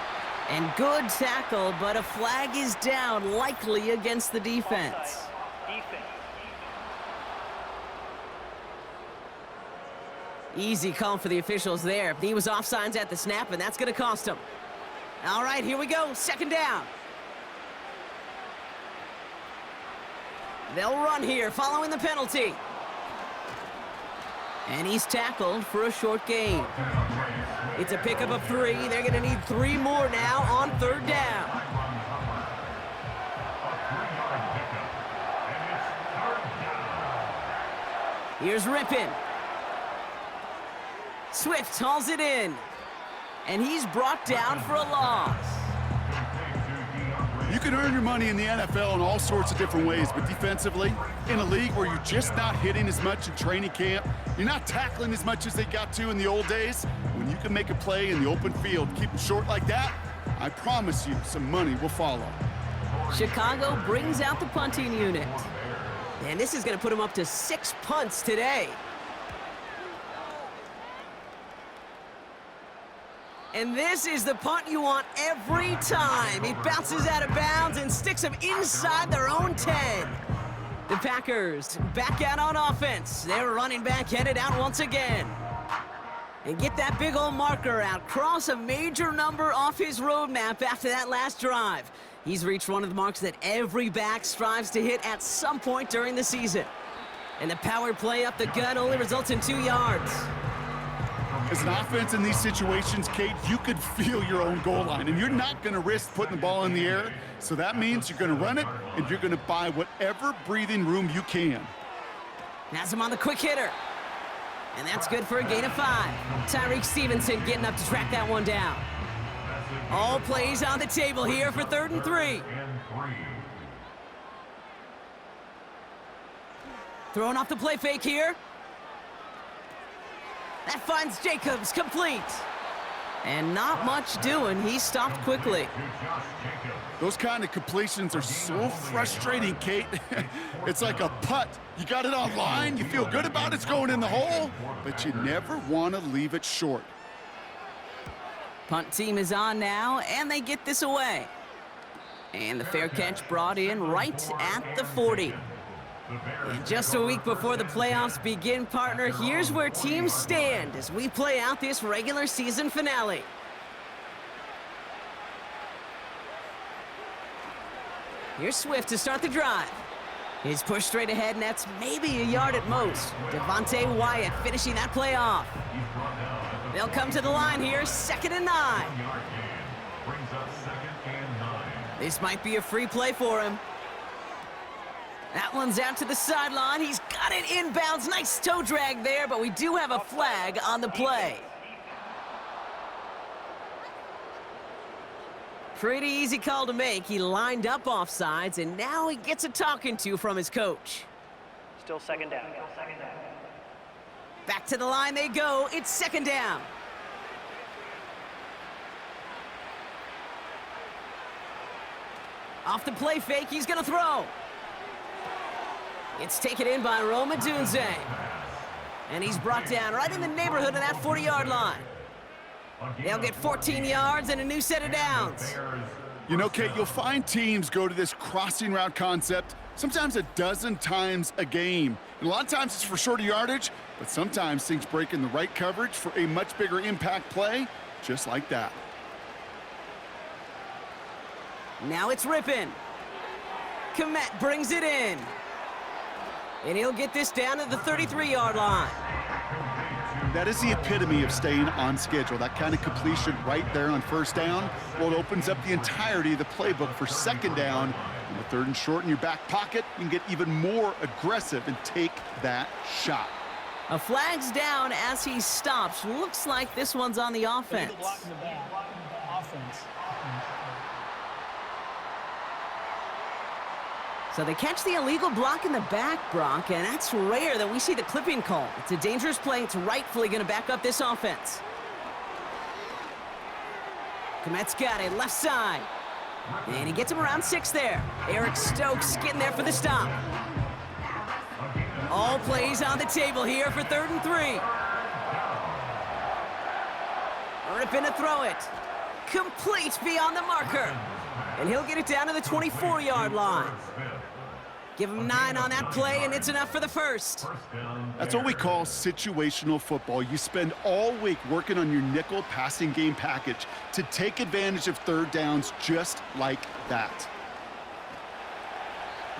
And good tackle, but a flag is down, likely against the defense. Offside. Defense. Easy call for the officials there. He was offsides at the snap, and that's going to cost him. All right, here we go. 2nd down. They'll run here following the penalty. And he's tackled for a short gain. It's a pickup of 3. They're going to need 3 more now on 3rd down. Here's Rippin. Swift hauls it in. And he's brought down for a loss. You can earn your money in the NFL in all sorts of different ways, but defensively, in a league where you're just not hitting as much in training camp, you're not tackling as much as they got to in the old days, when you can make a play in the open field, keep it short like that, I promise you some money will follow. Chicago brings out the punting unit. And this is going to put him up to 6 punts today. And this is the punt you want every time. He bounces out of bounds and sticks them inside their own 10. The Packers back out on offense. Their running back headed out once again. And get that big old marker out. Cross a major number off his roadmap after that last drive. He's reached one of the marks that every back strives to hit at some point during the season. And the power play up the gut only results in 2 yards. As an offense in these situations, Kate, you could feel your own goal line, and you're not going to risk putting the ball in the air. So that means you're going to run it, and you're going to buy whatever breathing room you can. Has him on the quick hitter. And that's good for a gain of 5. Tyreek Stevenson getting up to track that one down. All plays on the table here for 3rd and 3. Throwing off the play fake here. That finds Jacobs complete. And not much doing. He stopped quickly. Those kind of completions are so frustrating, Kate. It's like a putt. You got it on line, you feel good about it's going in the hole, but you never want to leave it short. Punt team is on now, and they get this away. And the fair catch brought in right at the 40. And just a week before the playoffs begin, partner, here's where teams stand as we play out this regular season finale. Here's Swift to start the drive. He's pushed straight ahead, and that's maybe a yard at most. Devontae Wyatt finishing that play off. They'll come to the line here, 2nd and 9. This might be a free play for him. That one's out to the sideline. He's got it inbounds. Nice toe drag there, but we do have a flag on the play. Pretty easy call to make. He lined up offsides, and now he gets a talking to from his coach. Still 2nd down. Back to the line they go. It's 2nd down. Off the play fake, he's going to throw. It's taken in by Rome Odunze. And he's brought down right in the neighborhood of that 40-yard line. They'll get 14 yards and a new set of downs. You know, Kate, you'll find teams go to this crossing route concept sometimes a dozen times a game. And a lot of times it's for shorter yardage, but sometimes things break in the right coverage for a much bigger impact play, just like that. Now it's Rippin. Kmet brings it in. And he'll get this down to the 33-yard line. That is the epitome of staying on schedule. That kind of completion right there on 1st down. Well, it opens up the entirety of the playbook for 2nd down. And with 3rd and short in your back pocket, you can get even more aggressive and take that shot. A flag's down as he stops. Looks like this one's on the offense. So they catch the illegal block in the back, Brock, and that's rare that we see the clipping call. It's a dangerous play. It's rightfully going to back up this offense. Kmet's got it, left side. And he gets him around 6 there. Eric Stokes getting there for the stop. All plays on the table here for 3rd and 3. Ripping to throw it. Complete beyond the marker. And he'll get it down to the 24-yard line. Give him 9 on that play, and it's enough for the 1st. That's what we call situational football. You spend all week working on your nickel passing game package to take advantage of 3rd downs just like that.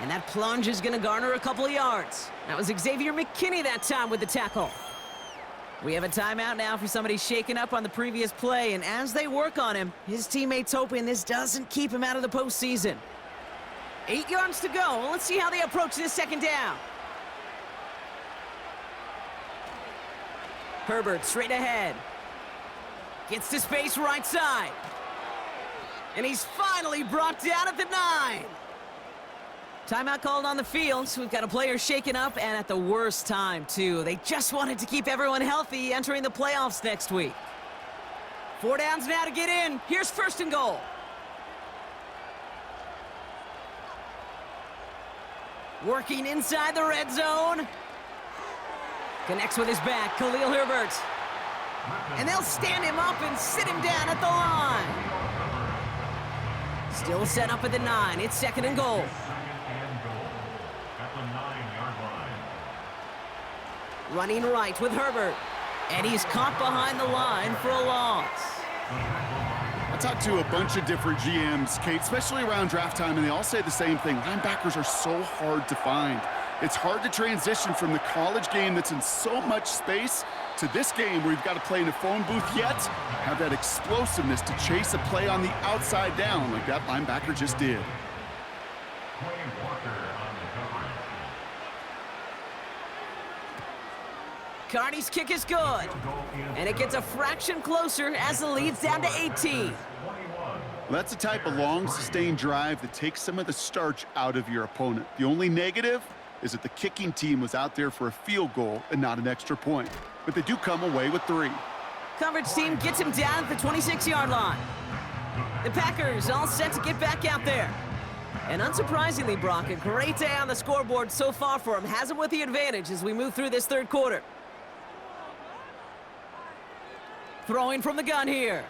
And that plunge is going to garner a couple of yards. That was Xavier McKinney that time with the tackle. We have a timeout now for somebody shaken up on the previous play, and as they work on him, his teammates hoping this doesn't keep him out of the postseason. 8 yards to go. Well, let's see how they approach this 2nd down. Herbert straight ahead. Gets to space right side. And he's finally brought down at the 9. Timeout called on the field, so we've got a player shaken up, and at the worst time, too. They just wanted to keep everyone healthy entering the playoffs next week. 4 downs now to get in. Here's 1st and goal. Working inside the red zone. Connects with his back, Khalil Herbert. And they'll stand him up and sit him down at the line. Still set up at the 9. It's 2nd and goal. At the 9-yard line. Running right with Herbert. And he's caught behind the line for a loss. I talked to a bunch of different GMs, Kate, especially around draft time, and they all say the same thing. Linebackers are so hard to find. It's hard to transition from the college game that's in so much space to this game where you've got to play in a phone booth yet have that explosiveness to chase a play on the outside down like that linebacker just did. Quay Walker on the coverage. Carney's kick is good. And it gets a fraction closer as the lead's down to 18. That's the type of long, sustained drive that takes some of the starch out of your opponent. The only negative is that the kicking team was out there for a field goal and not an extra point. But they do come away with 3. Coverage team gets him down at the 26-yard line. The Packers all set to get back out there. And unsurprisingly, Brock, a great day on the scoreboard so far for him. Has him with the advantage as we move through this 3rd quarter. Throwing from the gun here.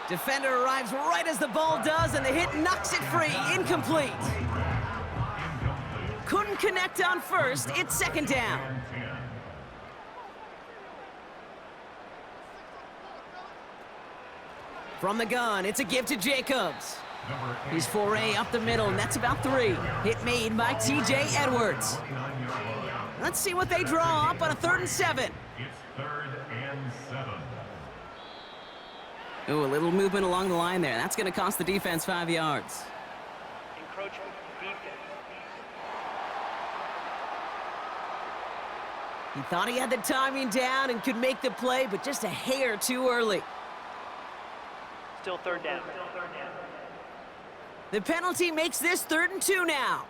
Defender arrives right as the ball does, and the hit knocks it free. Incomplete. Couldn't connect on 1st. It's 2nd down. From the gun, it's a give to Jacobs. He's foray up the middle, and that's about 3. Hit made by T.J. Edwards. Let's see what they draw up on a 3rd and 7. It's 3rd and 7. Ooh, a little movement along the line there. That's going to cost the defense 5 yards. Encroachment defense. He thought he had the timing down and could make the play, but just a hair too early. Still 3rd down. The penalty makes this 3rd and 2 now.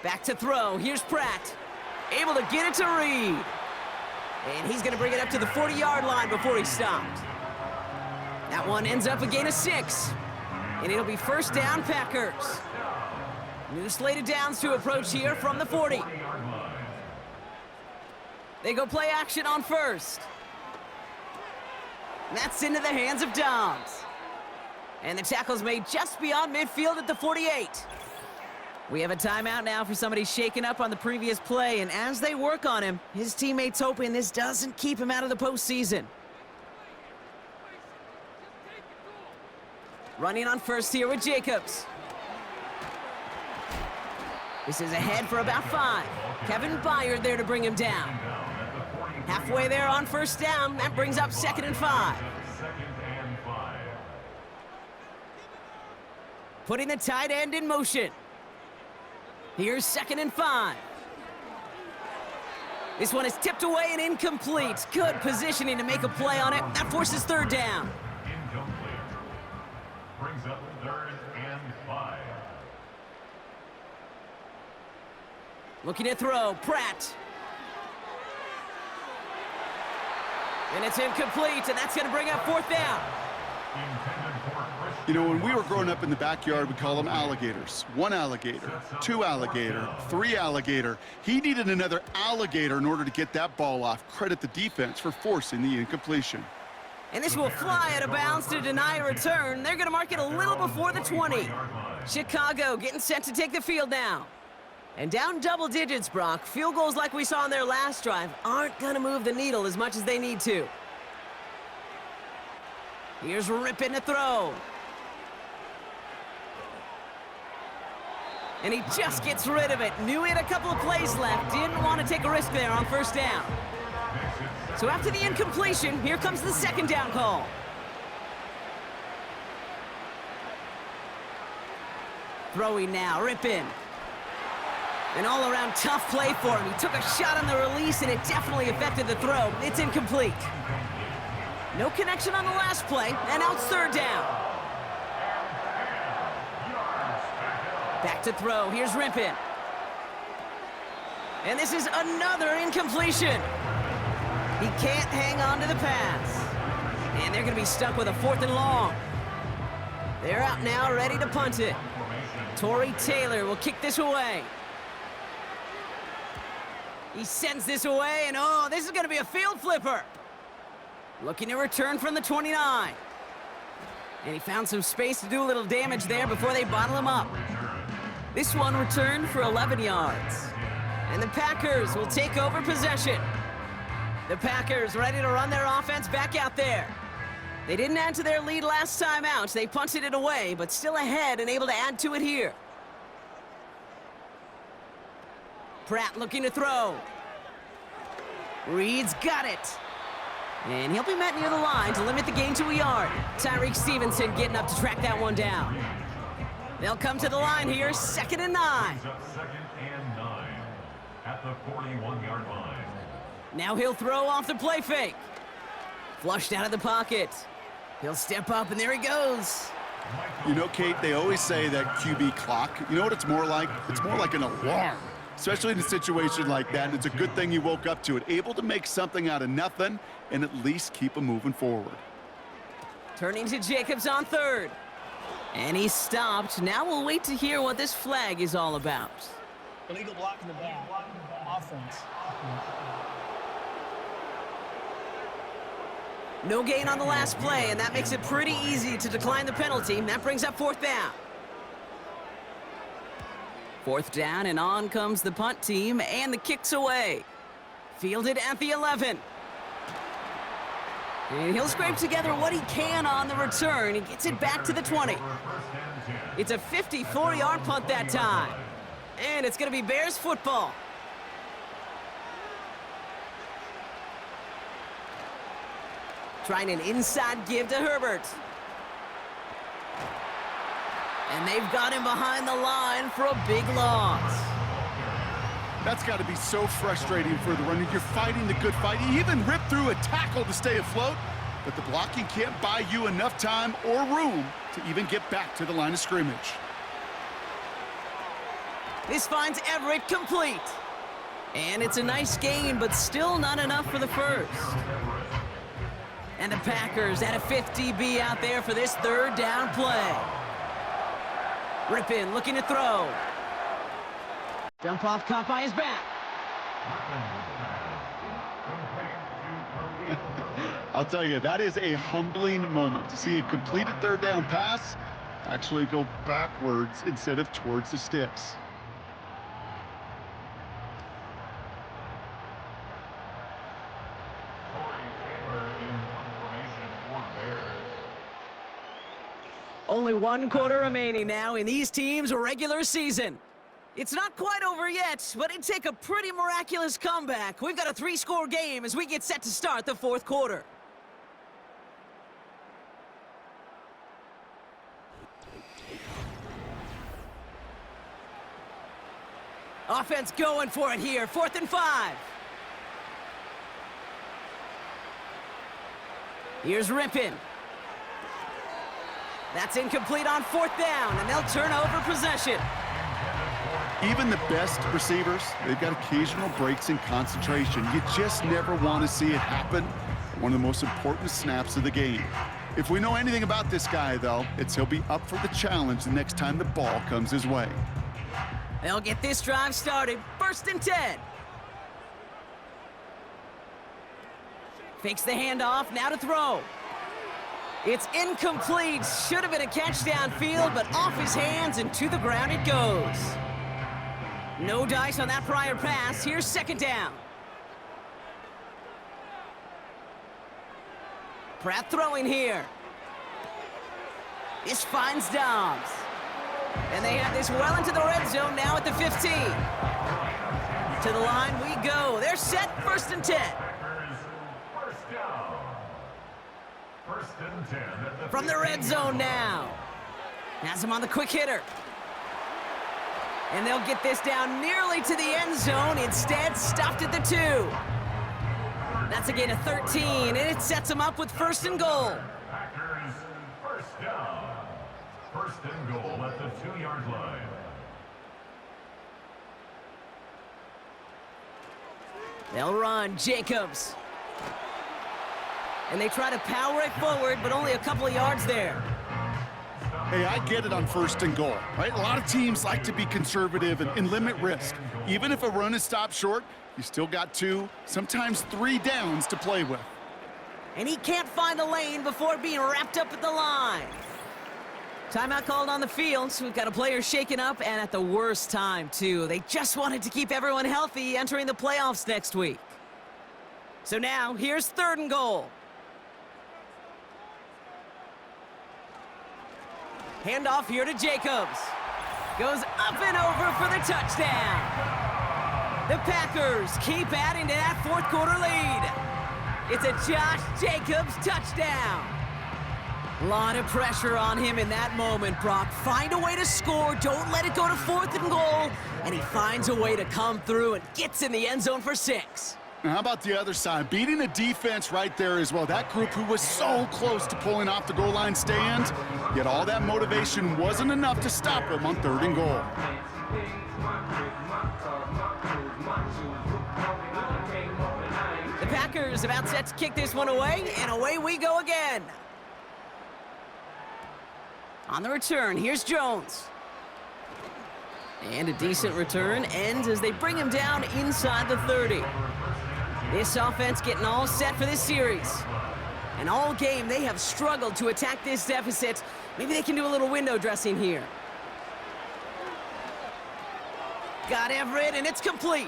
Back to throw. Here's Pratt. Able to get it to Reed. And he's going to bring it up to the 40-yard line before he stopped. That one ends up a gain of 6. And it'll be 1st down, Packers. New slate of downs to approach here from the 40. They go play action on 1st. That's into the hands of Dobbs. And the tackle's made just beyond midfield at the 48. We have a timeout now for somebody shaken up on the previous play, and as they work on him, his teammates hoping this doesn't keep him out of the postseason. Running on 1st here with Jacobs. This is ahead for about 5. Kevin Byard there to bring him down. Halfway there on 1st down. That brings up 2nd and 5. Putting the tight end in motion. Here's 2nd and 5. This one is tipped away and incomplete. Good positioning to make a play on it. That forces 3rd down. Incomplete. Brings up 3rd and 5. Looking to throw, Pratt. And it's incomplete, and that's going to bring up 4th down. You know, when we were growing up in the backyard, we call them alligators. 1 alligator, 2 alligator, 3 alligator. He needed another alligator in order to get that ball off. Credit the defense for forcing the incompletion. And this will fly out of bounds to deny a return. They're going to mark it a little before the 20. Chicago getting set to take the field now. And down double digits, Brock. Field goals like we saw on their last drive aren't going to move the needle as much as they need to. Here's Rippin to throw. And he just gets rid of it. Knew he had a couple of plays left. Didn't want to take a risk there on 1st down. So after the incompletion, here comes the 2nd down call. Throwing now, Rippin. An all-around tough play for him. He took a shot on the release, and it definitely affected the throw. It's incomplete. No connection on the last play, and now it's third down. Back to throw. Here's Rimpin. And this is another incompletion. He can't hang on to the pass. And they're going to be stuck with a 4th and long. They're out now, ready to punt it. Torrey Taylor will kick this away. He sends this away, and oh, this is going to be a field flipper. Looking to return from the 29. And he found some space to do a little damage there before they bottle him up. This one returned for 11 yards. And the Packers will take over possession. The Packers ready to run their offense back out there. They didn't add to their lead last time out. They punted it away, but still ahead and able to add to it here. Pratt looking to throw. Reed's got it. And he'll be met near the line to limit the gain to a yard. Tyreek Stevenson getting up to track that one down. They'll come to the line here, 2nd and 9. Second and 9 at the 41-yard line. Now he'll throw off the play fake. Flushed out of the pocket. He'll step up, and there he goes. You know, Kate, they always say that QB clock, you know what it's more like? It's more like an alarm, especially in a situation like that. And it's a good thing you woke up to it, able to make something out of nothing and at least keep them moving forward. Turning to Jacobs on 3rd. And he stopped. Now we'll wait to hear what this flag is all about. Illegal block in the back. Offense. No gain on the last play, and that makes it pretty easy to decline the penalty. That brings up 4th down. 4th down, and on comes the punt team, and the kick's away. Fielded at the 11. And he'll scrape together what he can on the return. He gets it back to the 20. It's a 54-yard punt that time. And it's going to be Bears football. Trying an inside give to Herbert. And they've got him behind the line for a big loss. That's got to be so frustrating for the runner. You're fighting the good fight. You even ripped through a tackle to stay afloat, but the blocking can't buy you enough time or room to even get back to the line of scrimmage. This finds Everett complete. And it's a nice gain, but still not enough for the first. And the Packers at a 5th DB out there for this 3rd down play. Rippin looking to throw. Dump off caught by his back. I'll tell you, that is a humbling moment to see a completed 3rd down pass actually go backwards instead of towards the sticks. Only 1 quarter remaining now in these teams' regular season. It's not quite over yet, but it'd take a pretty miraculous comeback. We've got a 3-score game as we get set to start the 4th quarter. Offense going for it here, 4th and 5. Here's Rimpin. That's incomplete on 4th down, and they'll turn over possession. Even the best receivers, they've got occasional breaks in concentration. You just never want to see it happen at one of the most important snaps of the game. If we know anything about this guy, though, it's he'll be up for the challenge the next time the ball comes his way. They'll get this drive started. 1st and 10. Fakes the handoff, now to throw. It's incomplete. Should have been a catch downfield, but off his hands and to the ground it goes. No dice on that prior pass. Here's 2nd down. Pratt throwing here. This finds Dobbs. And they have this well into the red zone now at the 15. To the line we go. They're set, 1st and 10. First down. 1st and 10 at the From the red zone now. Has him on the quick hitter. And they'll get this down nearly to the end zone. Instead, stopped at the 2. That's a gain of 13, and it sets them up with 1st and goal. Packers first down. 1st and goal at the 2-yard line. They'll run. Jacobs. And they try to power it forward, but only a couple of yards there. Hey, I get it on 1st and goal, right? A lot of teams like to be conservative and limit risk. Even if a run is stopped short, you still got 2, sometimes 3 downs to play with. And he can't find the lane before being wrapped up at the line. Timeout called on the field, so we've got a player shaken up, and at the worst time, too. They just wanted to keep everyone healthy entering the playoffs next week. So now, here's 3rd and goal. Handoff here to Jacobs. Goes up and over for the touchdown. The Packers keep adding to that 4th quarter lead. It's a Josh Jacobs touchdown. A lot of pressure on him in that moment, Brock. Find a way to score. Don't let it go to 4th and goal. And he finds a way to come through and gets in the end zone for 6. Now, how about the other side? Beating the defense right there as well. That group who was so close to pulling off the goal line stand, yet all that motivation wasn't enough to stop him on 3rd and goal. The Packers about set to kick this one away, and away we go again. On the return, here's Jones. And a decent return ends as they bring him down inside the 30. This offense getting all set for this series. And all game, they have struggled to attack this deficit. Maybe they can do a little window dressing here. Got Everett, and it's complete.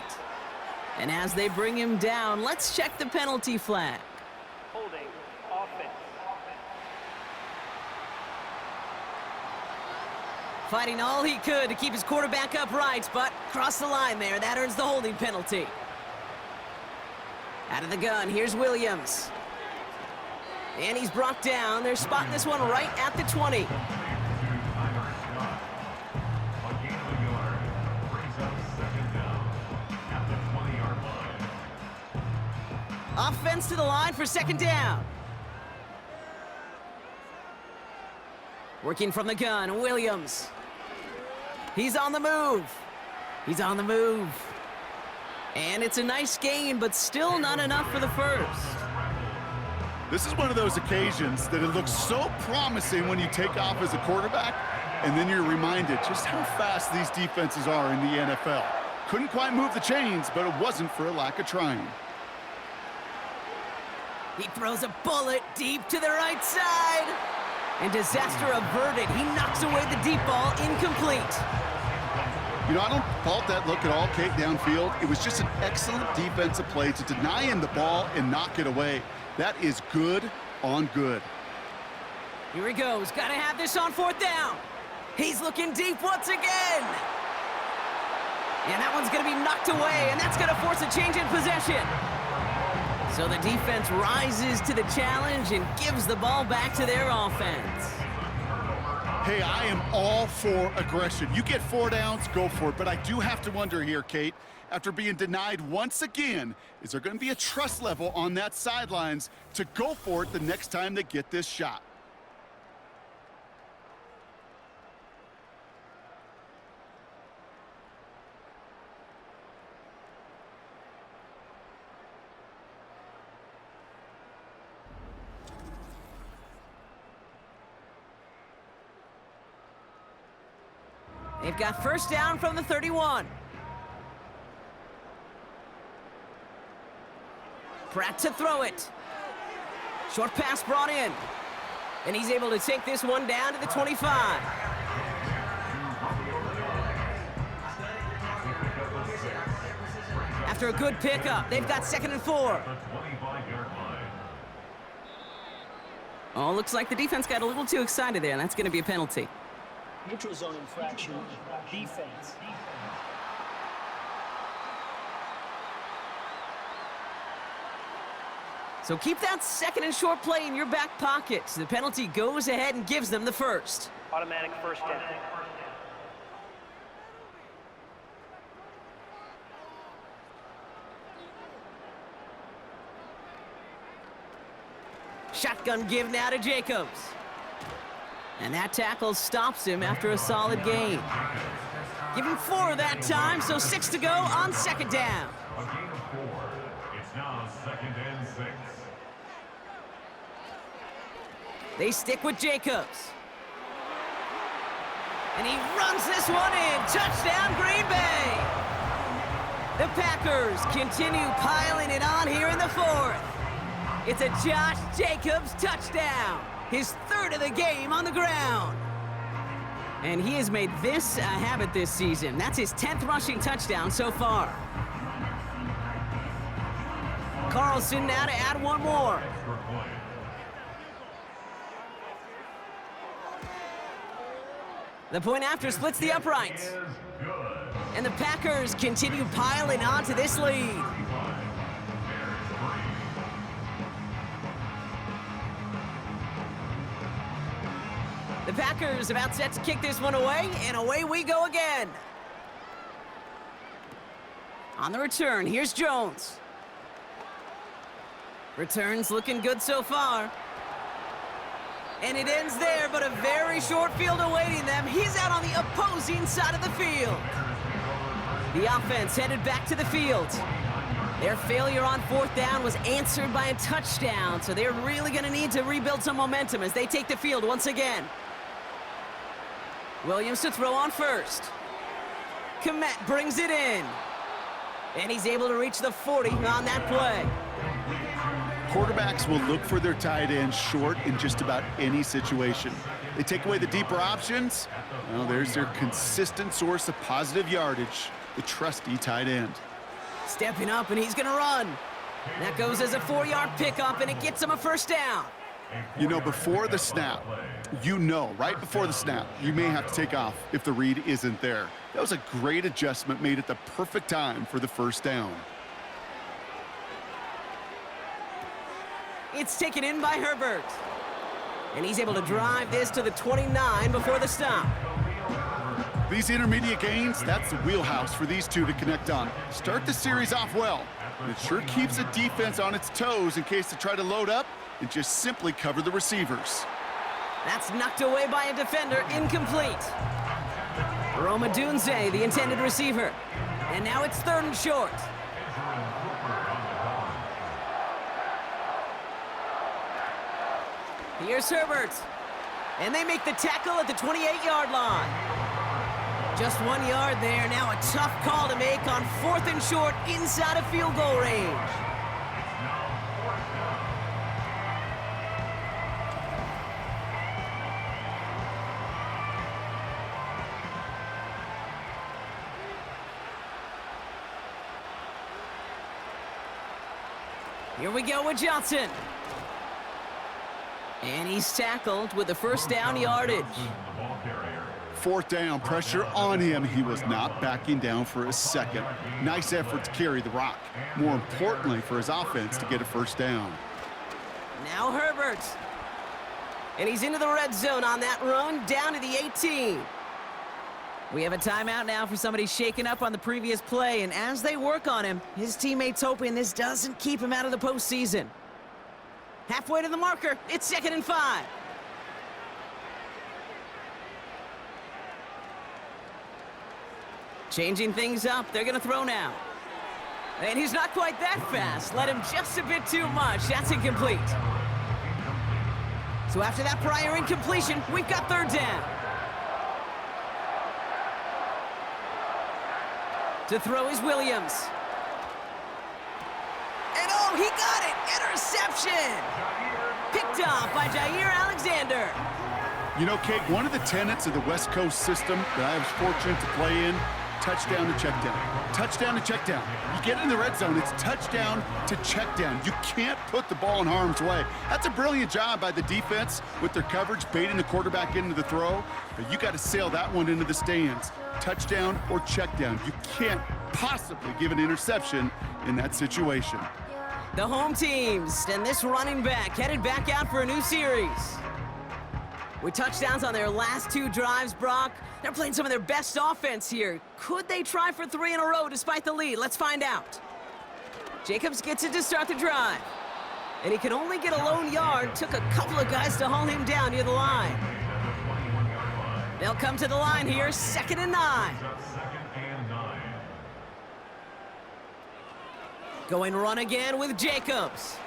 And as they bring him down, let's check the penalty flag. Holding offense. Fighting all he could to keep his quarterback upright, but crossed the line there. That earns the holding penalty. Out of the gun, here's Williams. And he's brought down. They're spotting this one right at the 20. Offense to the line for 2nd down. Working from the gun, Williams. He's on the move. He's on the move. And it's a nice gain, but still not enough for the 1st. This is one of those occasions that it looks so promising when you take off as a quarterback, and then you're reminded just how fast these defenses are in the NFL. Couldn't quite move the chains, but it wasn't for a lack of trying. He throws a bullet deep to the right side. And disaster averted. He knocks away the deep ball, incomplete. You know, I don't fault that look at all, Kate, downfield. It was just an excellent defensive play to deny him the ball and knock it away. That is good on good. Here he goes. Got to have this on 4th down. He's looking deep once again. And that one's going to be knocked away, and that's going to force a change in possession. So the defense rises to the challenge and gives the ball back to their offense. Hey, I am all for aggression. You get 4 downs, go for it. But I do have to wonder here, Kate, after being denied once again, is there going to be a trust level on that sidelines to go for it the next time they get this shot? They've got 1st down from the 31. Pratt to throw it. Short pass brought in. And he's able to take this one down to the 25. After a good pickup, they've got 2nd and 4. Oh, looks like the defense got a little too excited there, and that's going to be a penalty. Neutral zone infraction, defense. So keep that 2nd and short play in your back pocket. The penalty goes ahead and gives them the 1st. Automatic 1st down. Shotgun give now to Jacobs. And that tackle stops him after a solid gain. Give him 4 that time, so 6 to go on second down. A gain of 4. It's now 2nd and 6. They stick with Jacobs. And he runs this one in. Touchdown, Green Bay. The Packers continue piling it on here in the 4th. It's a Josh Jacobs touchdown. His 3rd of the game on the ground. And he has made this a habit this season. That's his 10th rushing touchdown so far. Carlson now to add one more. The point after splits the uprights. And the Packers continue piling onto this lead. The Packers about set to kick this one away, and away we go again. On the return, here's Jones. Returns looking good so far. And it ends there, but a very short field awaiting them. He's out on the opposing side of the field. The offense headed back to the field. Their failure on 4th down was answered by a touchdown, so they're really going to need to rebuild some momentum as they take the field once again. Williams to throw on first. Kmet brings it in. And he's able to reach the 40 on that play. Quarterbacks will look for their tight end short in just about any situation. They take away the deeper options. Well, there's their consistent source of positive yardage, the trusty tight end. Stepping up, and he's going to run. That goes as a 4-yard pickup, and it gets him a 1st down. You know, before the snap, right before the snap, you may have to take off if the read isn't there. That was a great adjustment made at the perfect time for the 1st down. It's taken in by Herbert. And he's able to drive this to the 29 before the stop. These intermediate gains, that's the wheelhouse for these two to connect on. Start the series off well. It sure keeps the defense on its toes in case they try to load up and just simply cover the receivers. That's knocked away by a defender, incomplete. Roma Dunze, the intended receiver. And now it's 3rd and short. Here's Herbert. And they make the tackle at the 28-yard line. Just 1 yard there. Now a tough call to make on 4th and short inside of field goal range. Here we go with Johnson. And he's tackled with the 1st down yardage. 4th down, pressure on him. He was not backing down for a second. Nice effort to carry the rock. More importantly for his offense to get a 1st down. Now Herbert. And he's into the red zone on that run, down to the 18. We have a timeout now for somebody shaken up on the previous play, and as they work on him, his teammates hoping this doesn't keep him out of the postseason. Halfway to the marker, it's 2nd and 5. Changing things up, they're gonna throw now. And he's not quite that fast. Let him just a bit too much. That's incomplete. So after that prior incompletion, we've got 3rd down. To throw is Williams. And oh, he got it! Interception! Picked off by Jair Alexander. You know, Kate, one of the tenets of the West Coast system that I was fortunate to play in, touchdown to check down. Touchdown to check down. You get in the red zone, it's touchdown to check down. You can't put the ball in harm's way. That's a brilliant job by the defense with their coverage, baiting the quarterback into the throw. But you got to sail that one into the stands. Touchdown or check down. You can't possibly give an interception in that situation. The home teams and this running back headed back out for a new series. With touchdowns on their last 2 drives, Brock, they're playing some of their best offense here. Could they try for 3 in a row despite the lead? Let's find out. Jacobs gets it to start the drive. And he could only get a lone yard. Took a couple of guys to haul him down near the line. They'll come to the line here, 2nd and 9. Going run again with Jacobs.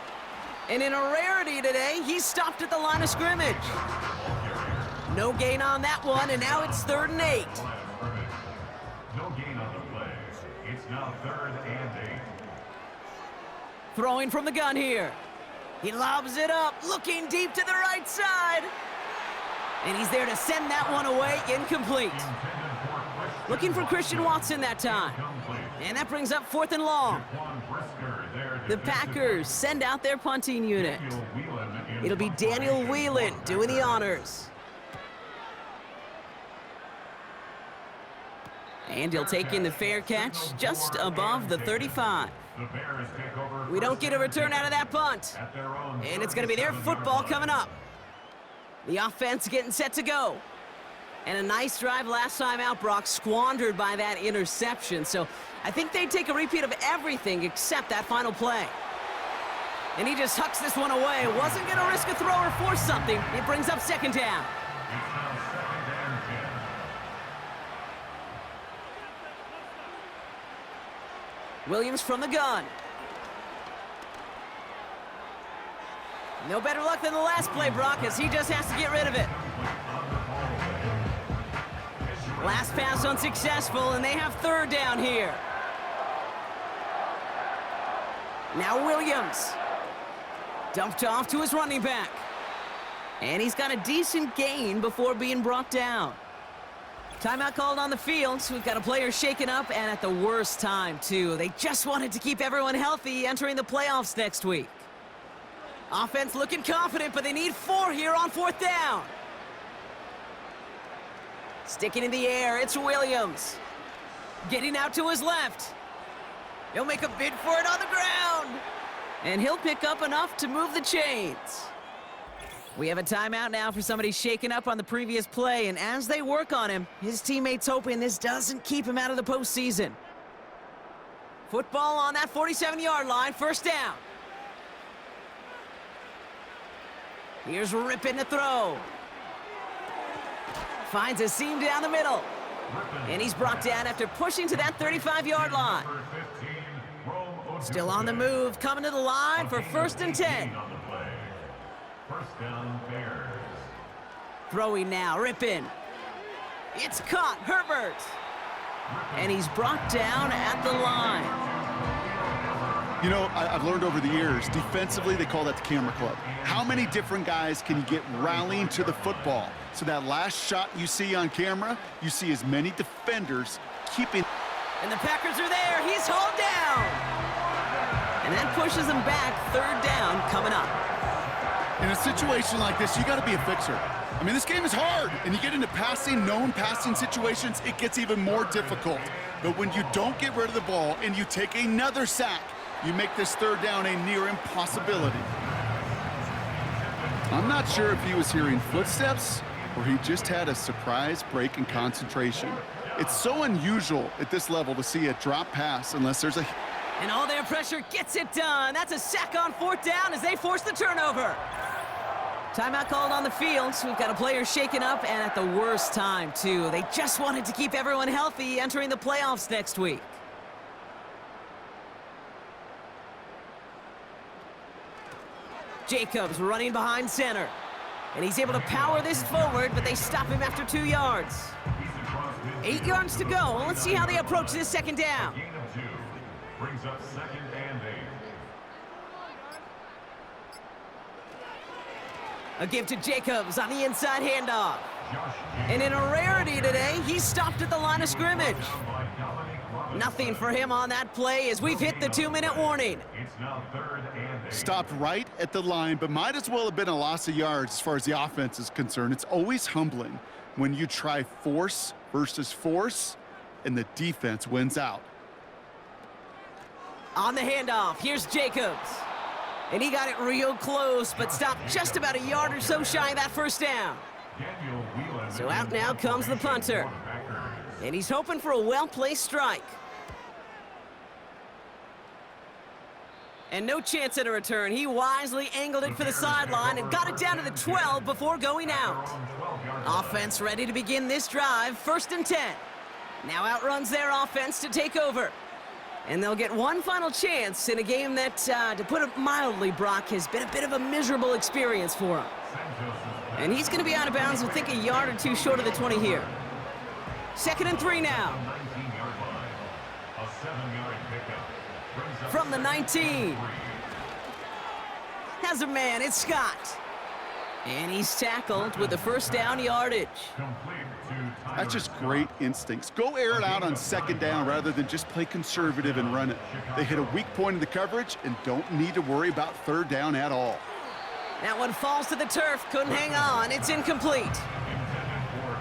And in a rarity today, he's stopped at the line of scrimmage. No gain on that one, and now it's 3rd and 8. No gain on the play. It's now 3rd and 8. Throwing from the gun here. He lobs it up, looking deep to the right side. And he's there to send that one away, incomplete. Looking for Christian Watson that time. And that brings up 4th and long. The Packers send out their punting unit. It'll be Daniel Whelan doing the honors. And he'll take in the fair catch just above the 35. We don't get a return out of that punt. And it's going to be their football coming up. The offense getting set to go. And a nice drive last time out, Brock, squandered by that interception. So I think they'd take a repeat of everything except that final play. And he just hucks this one away. Wasn't going to risk a throw or force something. It brings up 2nd down. Williams from the gun. No better luck than the last play, Brock, as he just has to get rid of it. Last pass unsuccessful, and they have 3rd down here. Now Williams. Dumped off to his running back. And he's got a decent gain before being brought down. Timeout called on the field, so we've got a player shaken up, and at the worst time, too. They just wanted to keep everyone healthy entering the playoffs next week. Offense looking confident, but they need 4 here on 4th down. Sticking in the air, it's Williams. Getting out to his left. He'll make a bid for it on the ground. And he'll pick up enough to move the chains. We have a timeout now for somebody shaken up on the previous play, and as they work on him, his teammates hoping this doesn't keep him out of the postseason. Football on that 47-yard line, 1st down. Here's Rippin to throw. Finds a seam down the middle. And he's brought down after pushing to that 35-yard line. Still on the move, coming to the line for 1st and 10. 1st down, Bears. Throwing now, Rippin. It's caught, Herbert. And he's brought down at the line. You know, I've learned over the years, defensively, they call that the camera club. How many different guys can you get rallying to the football? So that last shot you see on camera, you see as many defenders keeping. And the Packers are there. He's hauled down. And that pushes him back. 3rd down coming up. In a situation like this, you got to be a fixer. I mean, this game is hard, and you get into passing, known passing situations, it gets even more difficult. But when you don't get rid of the ball and you take another sack, you make this 3rd down a near impossibility. I'm not sure if he was hearing footsteps or he just had a surprise break in concentration. It's so unusual at this level to see a drop pass unless there's a... And all their pressure gets it done. That's a sack on 4th down as they force the turnover. Timeout called on the field, so we've got a player shaken up, and at the worst time, too. They just wanted to keep everyone healthy entering the playoffs next week. Jacobs running behind center. And he's able to power this forward, but they stop him after 2 yards. 8 yards to go. Let's see how they approach this 2nd down. Gain of 2. Brings up 2nd and 8. A give to Jacobs on the inside handoff. And in a rarity today, he's stopped at the line of scrimmage. Nothing for him on that play as we've hit the 2-minute warning. It's now 3rd and 8. Stopped right at the line, but might as well have been a loss of yards as far as the offense is concerned. It's always humbling when you try force versus force, and the defense wins out. On the handoff, here's Jacobs. And he got it real close, but stopped just about a yard or so shy of that 1st down. So out now comes the punter. And he's hoping for a well-placed strike. And no chance at a return. He wisely angled it for the sideline and got it down to the 12 before going out. Offense ready to begin this drive, 1st and 10. Now outruns their offense to take over. And they'll get one final chance in a game that, to put it mildly, Brock, has been a bit of a miserable experience for him. And he's going to be out of bounds, I think, a yard or two short of the 20 here. 2nd and 3 now. From the 19. Has a man, it's Scott. And he's tackled with the 1st down yardage. That's just great instincts. Go air it out on 2nd down rather than just play conservative and run it. They hit a weak point in the coverage and don't need to worry about 3rd down at all. That one falls to the turf, couldn't hang on, it's incomplete.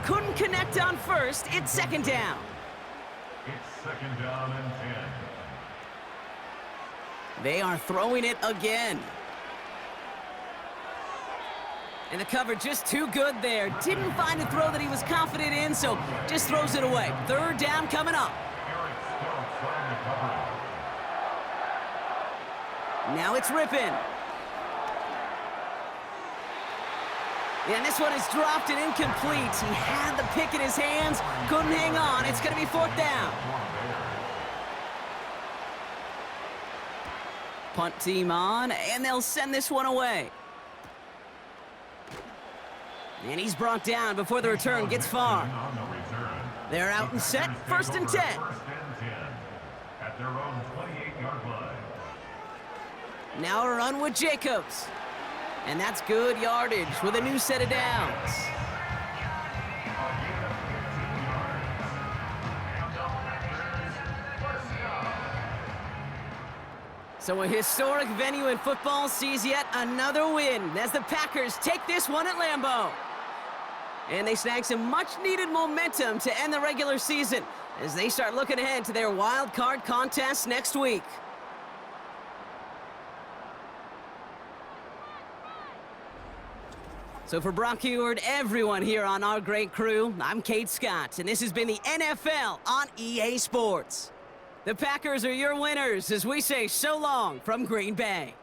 Couldn't connect on 1st, it's 2nd down. It's 2nd down and 10. They are throwing it again. And the cover just too good there. Didn't find a throw that he was confident in, so just throws it away. 3rd down coming up. Now it's Rypien. And this one is dropped and incomplete. He had the pick in his hands, couldn't hang on. It's going to be 4th down. Punt team on, and they'll send this one away. And he's brought down before the return gets far. They're out and set, 1st and 10. At their own 28-yard line. Now a run with Jacobs. And that's good yardage with a new set of downs. So a historic venue in football sees yet another win as the Packers take this one at Lambeau. And they snag some much-needed momentum to end the regular season as they start looking ahead to their wild card contest next week. So for Brock Huard, everyone here on our great crew, I'm Kate Scott, and this has been the NFL on EA Sports. The Packers are your winners as we say so long from Green Bay.